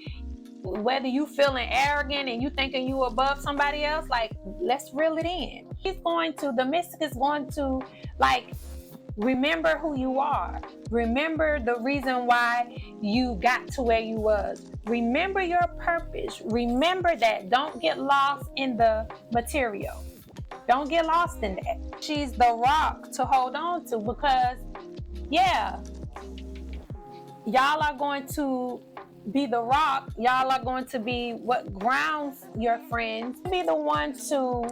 Whether you feeling arrogant and you thinking you above somebody else, like, let's reel it in. The mystic is going to, like, remember who you are. Remember the reason why you got to where you was. Remember your purpose. Remember that. Don't get lost in the material. Don't get lost in that. She's the rock to hold on to, because, yeah, y'all are going to be the rock. Y'all are going to be what grounds your friends. Be the one to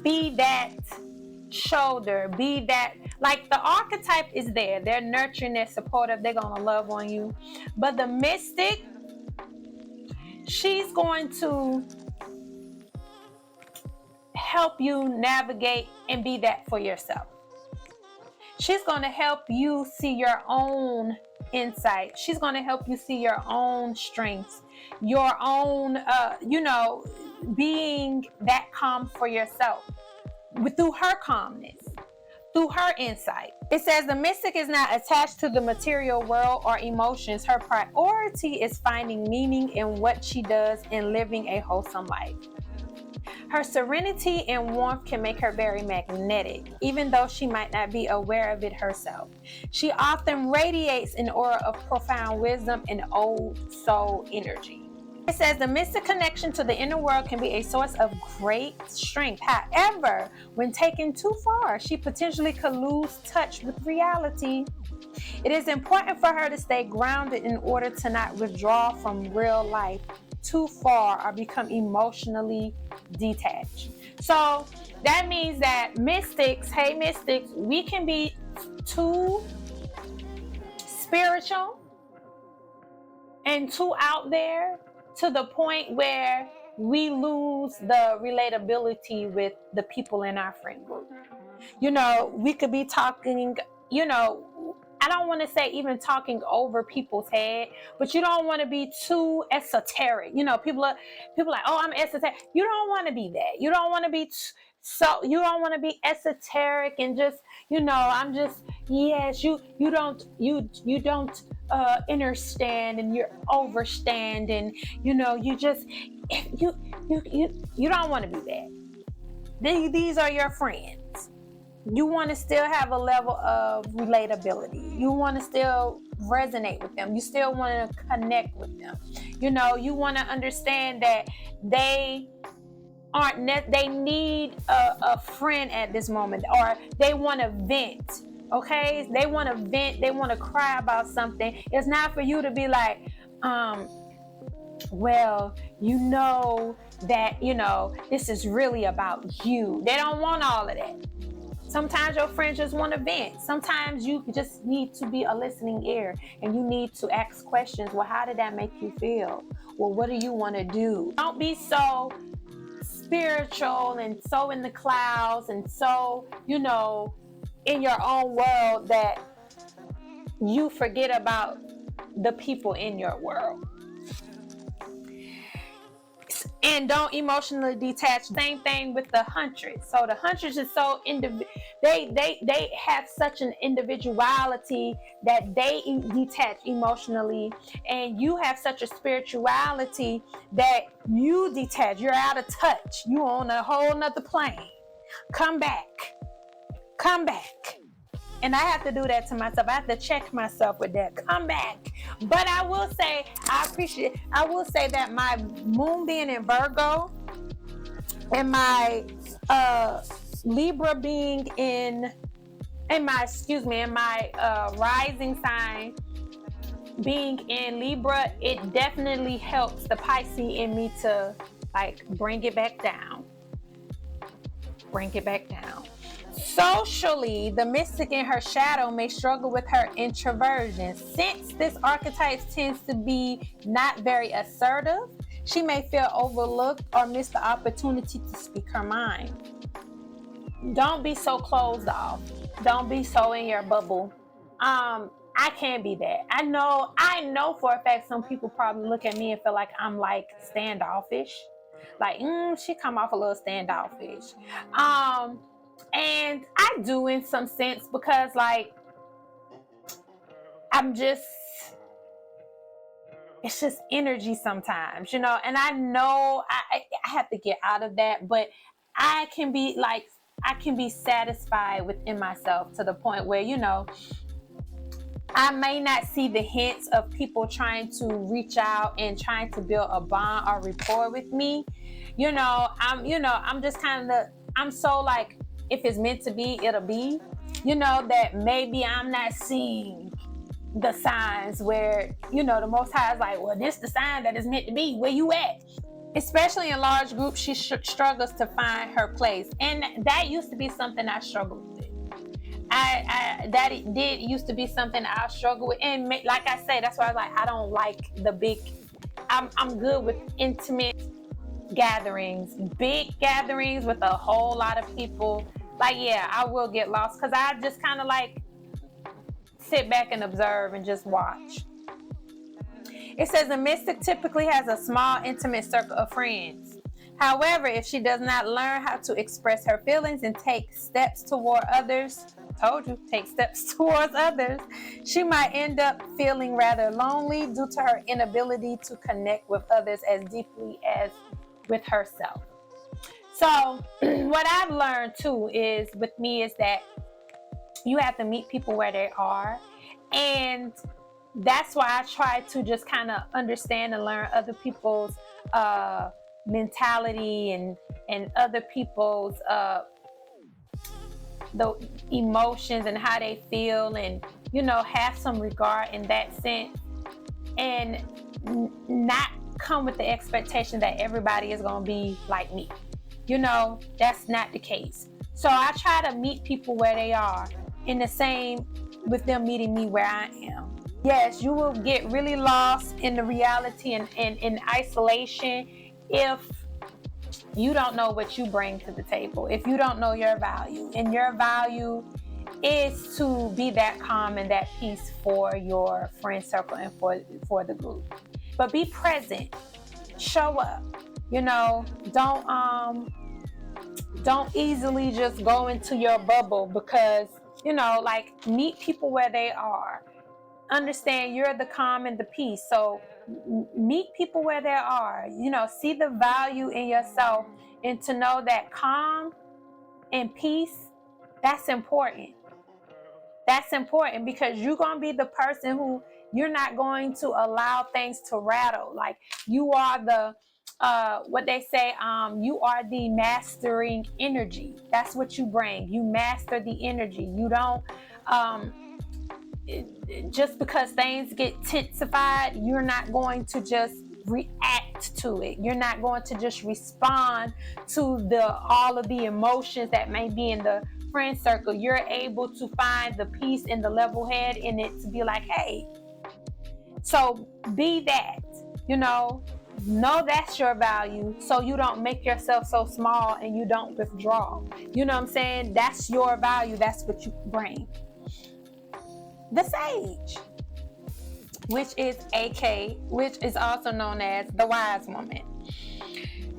be that shoulder, be that, like, the archetype is there. They're nurturing, they're supportive, they're going to love on you. But the mystic, she's going to help you navigate and be that for yourself. She's going to help you see your own insight. She's going to help you see your own strengths, your own, being that calm for yourself through her calmness, through her insight. It says the mystic is not attached to the material world or emotions. Her priority is finding meaning in what she does and living a wholesome life. Her serenity and warmth can make her very magnetic, even though she might not be aware of it herself. She often radiates an aura of profound wisdom and old soul energy. It says the mystic connection to the inner world can be a source of great strength. However, when taken too far, she potentially could lose touch with reality. It is important for her to stay grounded in order to not withdraw from real life too far or become emotionally detached. So that means that mystics, we can be too spiritual and too out there to the point where we lose the relatability with the people in our friend group. We could be talking, I don't want to say even talking over people's head, but you don't want to be too esoteric. People are like, oh, I'm esoteric. You don't want to be that. You don't want to be you don't want to be esoteric and just, I'm just, yes, you don't understand, and you're overstand, and you don't want to be that. These are your friends. You want to still have a level of relatability. You want to still resonate with them. You still want to connect with them. You want to understand that they they need a friend at this moment, or they want to vent. Okay, they want to vent, they want to cry about something. It's not for you to be like, well, that, this is really about you. They don't want all of that. Sometimes your friends just want to vent. Sometimes you just need to be a listening ear, and you need to ask questions. Well, how did that make you feel? Well, what do you want to do? Don't be so spiritual and so in the clouds and so, in your own world that you forget about the people in your world. And don't emotionally detach. Same thing with the huntress. So the huntress is so they have such an individuality that they detach emotionally, and you have such a spirituality that you detach. You're out of touch. You're on a whole nother plane. Come back. And I have to do that to myself. I have to check myself with that. Come back. But I will say, I will say that my moon being in Virgo and my Libra being in my rising sign being in Libra, it definitely helps the Pisces in me to, like, bring it back down. Socially, the mystic in her shadow may struggle with her introversion. Since this archetype tends to be not very assertive, she may feel overlooked or miss the opportunity to speak her mind. Don't be so closed off. Don't be so in your bubble. I can't be that. I know for a fact some people probably look at me and feel like I'm like standoffish. Like, she come off a little standoffish. And I do in some sense because like I'm just it's just energy sometimes, and I know I have to get out of that, but I can be satisfied within myself to the point where, I may not see the hints of people trying to reach out and trying to build a bond or rapport with me. I'm just I'm so like, if it's meant to be, it'll be, that maybe I'm not seeing the signs where, the Most High is like, well, this the sign that is meant to be. Where you at? Especially in large groups, she struggles to find her place. And that used to be something I struggled with. That it did used to be something I struggle with. And like I say, that's why I was like, I don't like the big, I'm good with intimate gatherings, big gatherings with a whole lot of people. Like, yeah, I will get lost because I just kind of like sit back and observe and just watch. It says a mystic typically has a small, intimate circle of friends. However, if she does not learn how to express her feelings and take steps towards others, she might end up feeling rather lonely due to her inability to connect with others as deeply as with herself. So, what I've learned too is that you have to meet people where they are. And that's why I try to just kind of understand and learn other people's mentality and other people's the emotions and how they feel, and have some regard in that sense, and not come with the expectation that everybody is going to be like me. That's not the case. So I try to meet people where they are, in the same with them meeting me where I am. Yes, you will get really lost in the reality and in isolation if you don't know what you bring to the table, if you don't know your value. And your value is to be that calm and that peace for your friend circle and for the group. But be present, show up. Don't easily just go into your bubble because, meet people where they are. Understand you're the calm and the peace. So meet people where they are. See the value in yourself, and to know that calm and peace, that's important. That's important because you're going to be the person who you're not going to allow things to rattle. Like, you are the what they say, you are the mastering energy. That's what you bring. You master the energy. You don't just because things get tensified, you're not going to just react to it. You're not going to just respond to all of the emotions that may be in the friend circle. You're able to find the peace and the level head in it to be like, hey, so be that, know that's your value, so you don't make yourself so small and you don't withdraw. You know what I'm saying? That's your value. That's what you bring. The sage, which is also known as the wise woman.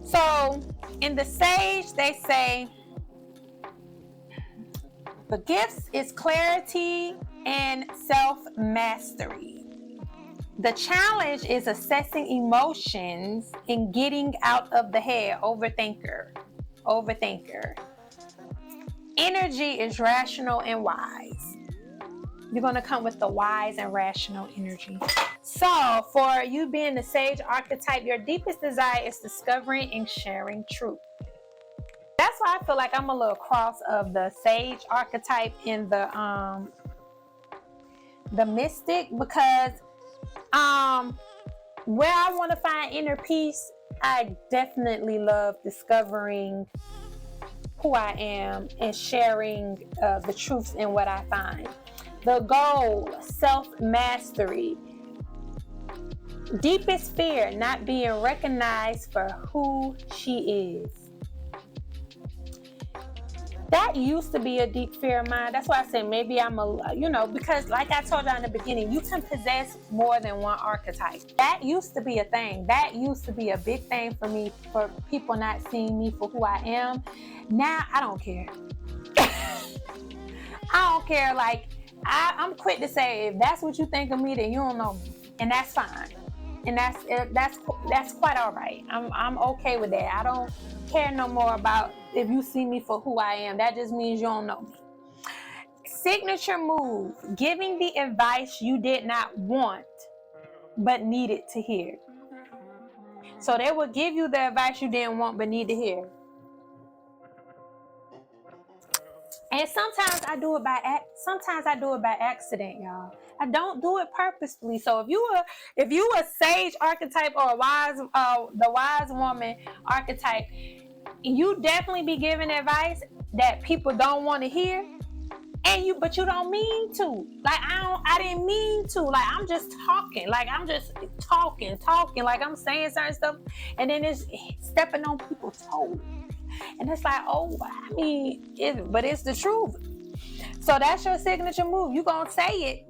So in the sage, they say the gifts is clarity and self-mastery. The challenge is assessing emotions and getting out of the head. Overthinker. Energy is rational and wise. You're going to come with the wise and rational energy. So for you being the sage archetype, your deepest desire is discovering and sharing truth. That's why I feel like I'm a little cross of the sage archetype and the mystic, because where I want to find inner peace, I definitely love discovering who I am and sharing the truths in what I find. The goal, self-mastery. Deepest fear, not being recognized for who she is. That used to be a deep fear of mine. That's why I said maybe I'm because like I told you in the beginning, you can possess more than one archetype. That used to be a thing. That used to be a big thing for me, for people not seeing me for who I am. Now, I don't care. I don't care. Like, I'm quick to say, if that's what you think of me, then you don't know me. And that's fine. And that's quite all right. I'm okay with that. I don't care no more about if you see me for who I am. That just means you don't know me. Signature move, giving the advice you did not want but needed to hear. So they will give you the advice you didn't want but need to hear. And sometimes I do it by accident, y'all. I don't do it purposefully. So if you a sage archetype or the wise woman archetype, you definitely be giving advice that people don't want to hear, but you don't mean to. Like I didn't mean to. Like I'm just talking. Like I'm just talking. Like I'm saying certain stuff, and then it's stepping on people's toes. And it's like, but it's the truth. So that's your signature move. You gonna say it.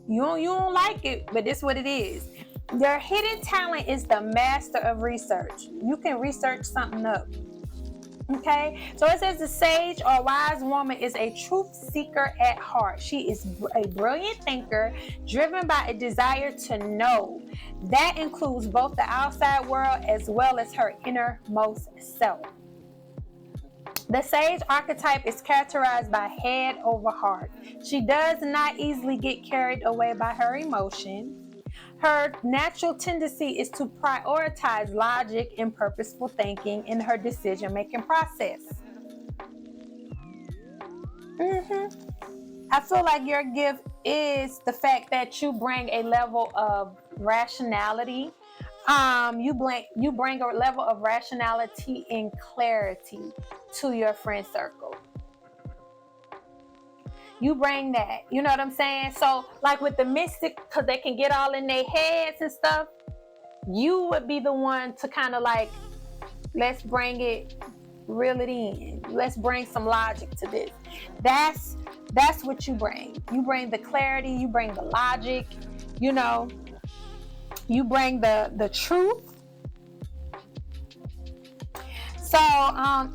You don't like it, but it's what it is. Your hidden talent is the master of research. You can research something up. Okay, so it says the sage or wise woman is a truth seeker at heart. She is a brilliant thinker driven by a desire to know. That includes both the outside world as well as her innermost self. The sage archetype is characterized by head over heart. She does not easily get carried away by her emotions. Her natural tendency is to prioritize logic and purposeful thinking in her decision-making process. I feel like your gift is the fact that you bring a level of rationality. You bring a level of rationality and clarity to your friend circle. You bring that, you know what I'm saying? So like with the mystic, because they can get all in their heads and stuff, you would be the one to kind of like, let's bring it, reel it in. Let's bring some logic to this. That's what you bring. You bring the clarity, you bring the logic, you bring the truth. So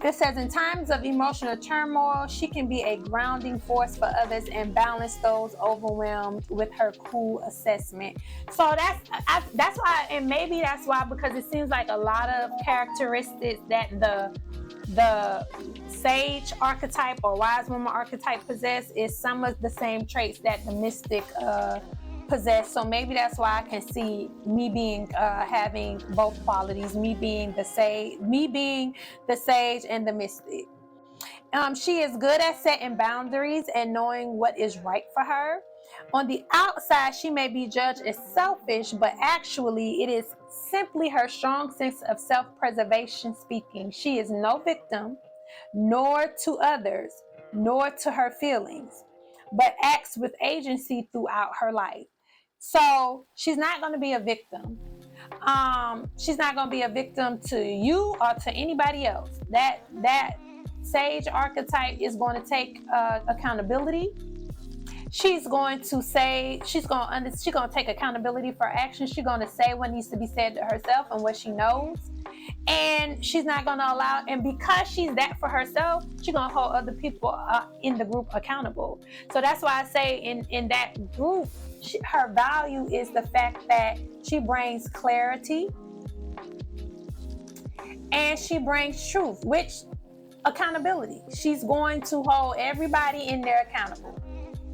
it says in times of emotional turmoil, she can be a grounding force for others and balance those overwhelmed with her cool assessment. So that's why, and maybe that's why, because it seems like a lot of characteristics that the sage archetype or wise woman archetype possess is some of the same traits that the mystic possess. So maybe that's why I can see me being having both qualities, me being the sage and the mystic. She is good at setting boundaries and knowing what is right for her. On the outside, she may be judged as selfish, but actually it is simply her strong sense of self-preservation speaking. She is no victim, nor to others, nor to her feelings, but acts with agency throughout her life. So she's not going to be a victim. She's not going to be a victim to you or to anybody else. That sage archetype is going to take accountability. She's going to take accountability for actions. She's going to say what needs to be said to herself and what she knows. And she's not going to allow, and because she's that for herself, she's going to hold other people in the group accountable. So that's why I say in that group, her value is the fact that she brings clarity and she brings truth, which accountability. She's going to hold everybody in there accountable.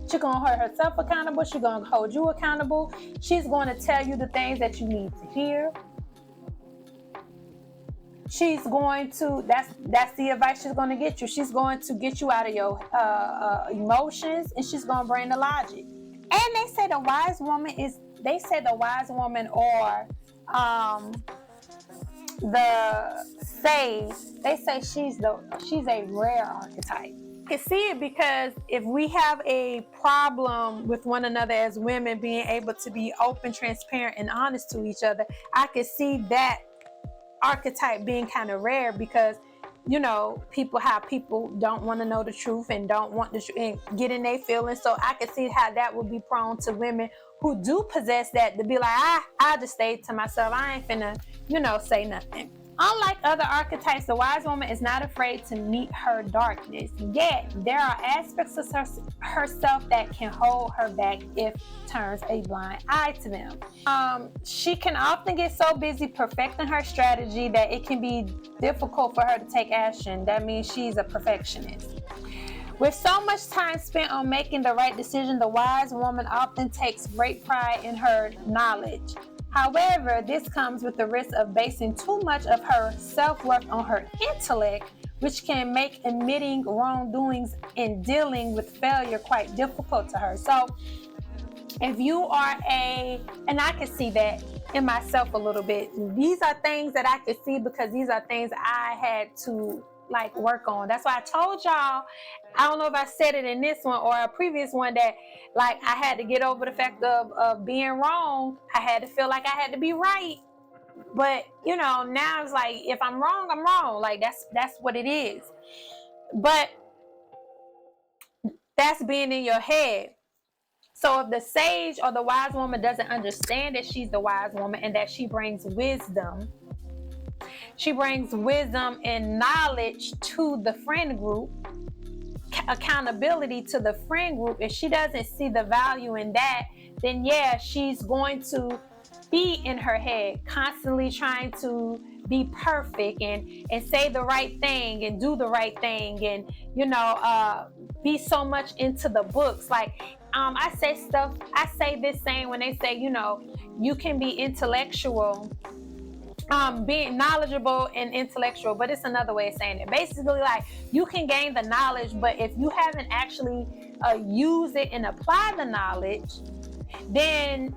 She's going to hold herself accountable. She's going to hold you accountable. She's going to tell you the things that you need to hear. She's going to, that's the advice she's going to get you. She's going to get you out of your emotions, and she's going to bring the logic. And they say the wise woman or the sage, they say she's a rare archetype. I can see it because if we have a problem with one another as women being able to be open, transparent, and honest to each other, I can see that archetype being kind of rare because people don't want to know the truth and don't want to and get in their feelings. So I can see how that would be prone to women who do possess that to be like, I just stay to myself. I ain't finna, say nothing. Unlike other archetypes, the wise woman is not afraid to meet her darkness. Yet, there are aspects of herself that can hold her back if turns a blind eye to them. She can often get so busy perfecting her strategy that it can be difficult for her to take action. That means she's a perfectionist. With so much time spent on making the right decision, the wise woman often takes great pride in her knowledge. However, this comes with the risk of basing too much of her self-worth on her intellect, which can make admitting wrongdoings and dealing with failure quite difficult to her. So, if you are and I can see that in myself a little bit, these are things that I can see because these are things I had to work on. That's why I told y'all, I don't know if I said it in this one or a previous one, that I had to get over the fact of being wrong. I had to feel like I had to be right. But now it's like, if I'm wrong, I'm wrong. That's what it is. But that's being in your head. So if the sage or the wise woman doesn't understand that she's the wise woman and that she brings wisdom and knowledge to the friend group, accountability to the friend group, if she doesn't see the value in that, then she's going to be in her head, constantly trying to be perfect and say the right thing and do the right thing and, be so much into the books. I say this saying when they say, you can be intellectual, being knowledgeable and intellectual, but it's another way of saying it. Basically, you can gain the knowledge, but if you haven't actually used it and applied the knowledge, then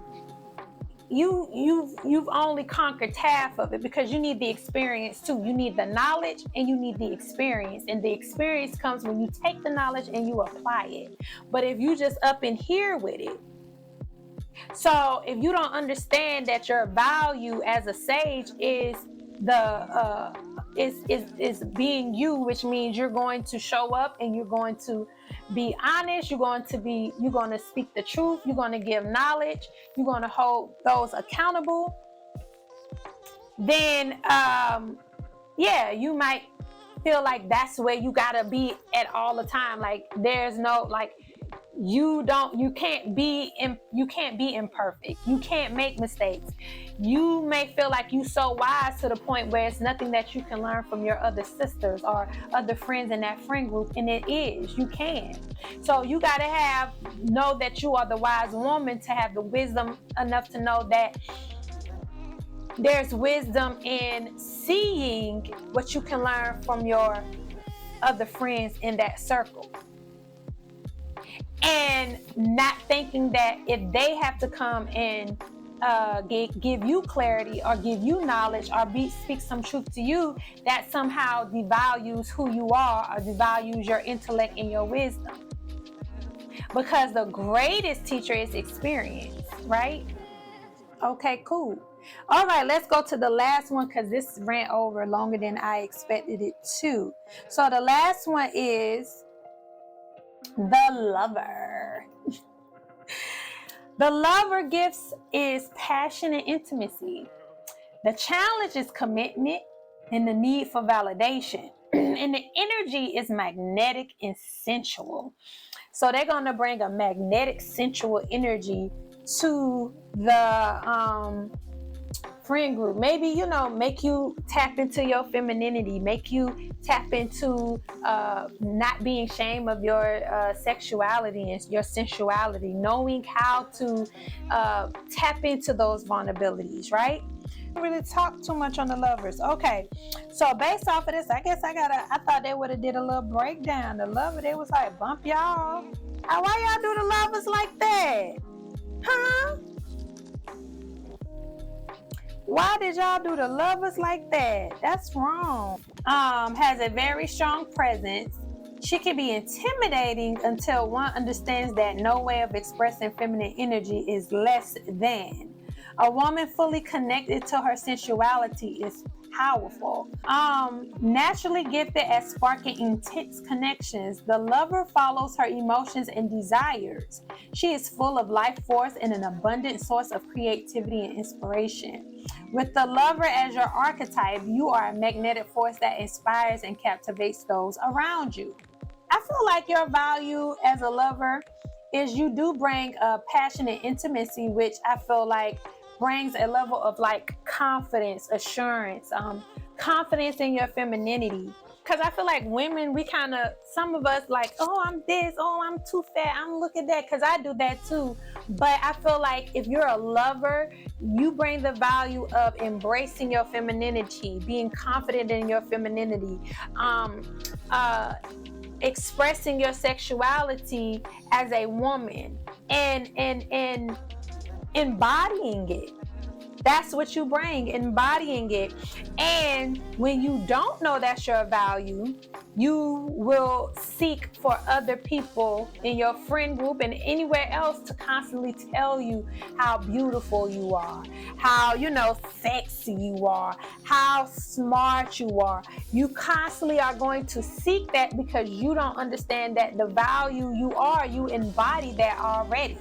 you've only conquered half of it, because you need the experience too. You need the knowledge and you need the experience, and the experience comes when you take the knowledge and you apply it. But if you just up in here with it, so if you don't understand that your value as a sage is is being you, which means you're going to show up and you're going to be honest, you're going to speak the truth, you're going to give knowledge, you're going to hold those accountable, then you might feel like that's where you gotta be at all the time. There's no you can't be imperfect. You can't make mistakes. You may feel like you so wise to the point where it's nothing that you can learn from your other sisters or other friends in that friend group, and it is. You can. So you gotta know that you are the wise woman to have the wisdom enough to know that there's wisdom in seeing what you can learn from your other friends in that circle. And not thinking that if they have to come and give you clarity or give you knowledge or speak some truth to you, that somehow devalues who you are or devalues your intellect and your wisdom. Because the greatest teacher is experience, right? Okay, cool. All right, let's go to the last one, because this ran over longer than I expected it to. So the last one is the lover. The lover gifts is passion and intimacy. The challenge is commitment and the need for validation. And the energy is magnetic and sensual. So they're going to bring a magnetic, sensual energy to the friend group. Maybe, make you tap into your femininity, make you tap into not being ashamed of your sexuality and your sensuality, knowing how to tap into those vulnerabilities, right? I don't really talk too much on the lovers. Okay, so based off of this, I guess I thought they would have did a little breakdown. The lover, they was like, bump y'all. Why y'all do the lovers like that? Huh? Why did y'all do the lovers like that? That's wrong. Has a very strong presence. She can be intimidating until one understands that no way of expressing feminine energy is less than. A woman fully connected to her sensuality is powerful. Naturally gifted at sparking intense connections, the lover follows her emotions and desires. She is full of life force and an abundant source of creativity and inspiration. With the lover as your archetype, you are a magnetic force that inspires and captivates those around you. I feel like your value as a lover is you do bring a passion and intimacy, which I feel like brings a level of like confidence, assurance, confidence in your femininity. Because I feel like women, we kind of, some of us like, oh, I'm this, oh, I'm too fat, I'm look at that, because I do that too. But I feel like if you're a lover, you bring the value of embracing your femininity, being confident in your femininity, uh, expressing your sexuality as a woman, and embodying it. That's what you bring, embodying it. And when you don't know that's your value, you will seek for other people in your friend group and anywhere else to constantly tell you how beautiful you are, how, sexy you are, how smart you are. You constantly are going to seek that because you don't understand that the value you embody that already.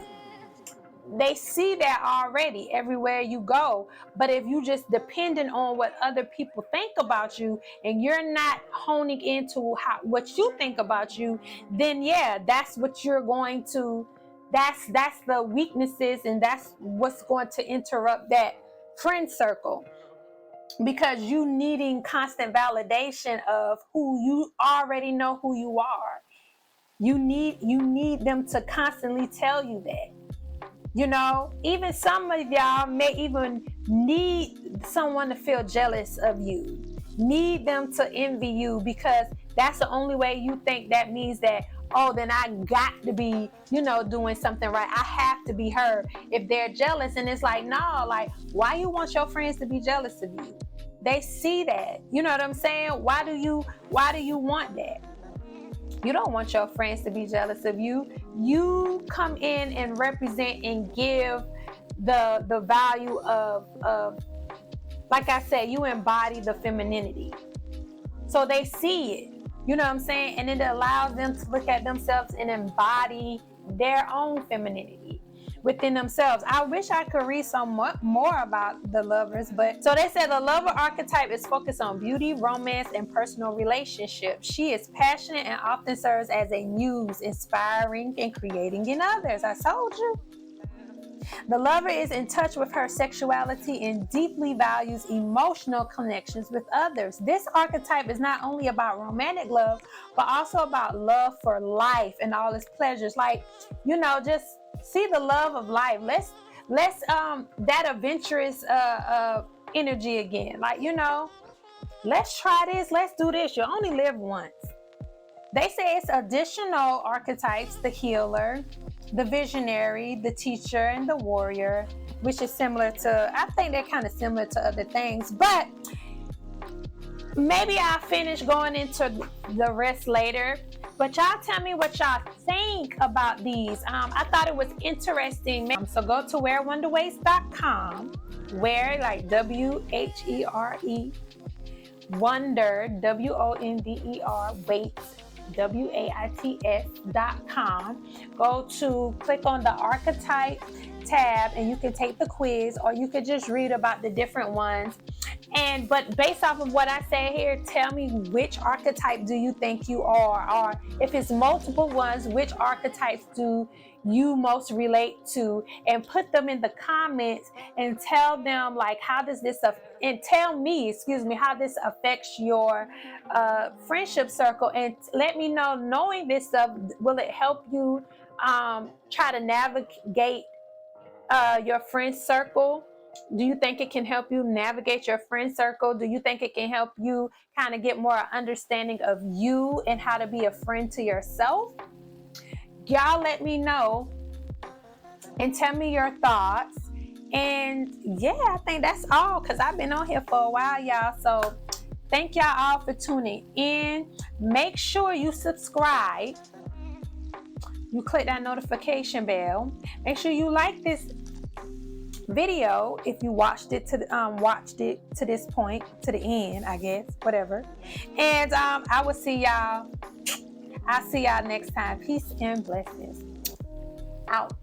They see that already everywhere you go. But if you just dependent on what other people think about you and you're not honing into what you think about you, then yeah, that's what you're going to, that's the weaknesses, and that's what's going to interrupt that friend circle, because you needing constant validation of who you already know who you are. You need them to constantly tell you that. Even some of y'all may even need someone to feel jealous of you, need them to envy you, because that's the only way you think that means that, oh, then I got to be, doing something right. I have to be her if they're jealous. And it's like, no, like, why you want your friends to be jealous of you? They see that. You know what I'm saying? Why do you want that? You don't want your friends to be jealous of you. You come in and represent and give the value of, like I said, you embody the femininity. So they see it. You know what I'm saying? And it allows them to look at themselves and embody their own femininity within themselves. I wish I could read some more about the lovers, but so they said the lover archetype is focused on beauty, romance, and personal relationships. She is passionate and often serves as a muse, inspiring and creating in others. I told you. The lover is in touch with her sexuality and deeply values emotional connections with others. This archetype is not only about romantic love, but also about love for life and all its pleasures. Like, just see the love of life. Let's that adventurous energy again. Like, let's try this. Let's do this. You only live once. They say it's additional archetypes: the healer, the visionary, the teacher, and the warrior, which is similar to, I think they're kind of similar to other things, but maybe I'll finish going into the rest later. But y'all tell me what y'all think about these. I thought it was interesting. So go to wearewonderways.com, wear like WHERE, wonder, WONDER, weights, WAITS.com. Go to click on the archetype tab and you can take the quiz, or you could just read about the different ones. But based off of what I say here, tell me which archetype do you think you are, or if it's multiple ones, which archetypes do you most relate to, and put them in the comments and tell them like how this affects your friendship circle, and let me know, knowing this stuff, will it help you try to navigate your friend circle? Do you think it can help you navigate your friend circle? Do you think it can help you kind of get more understanding of you and how to be a friend to yourself? Y'all let me know and tell me your thoughts. And yeah, I think that's all, because I've been on here for a while, y'all. So thank y'all all for tuning in. Make sure you subscribe. You click that notification bell. Make sure you like this video if you watched it to this point, to the end, I guess, whatever. And I will see y'all. I'll see y'all next time. Peace and blessings. Out.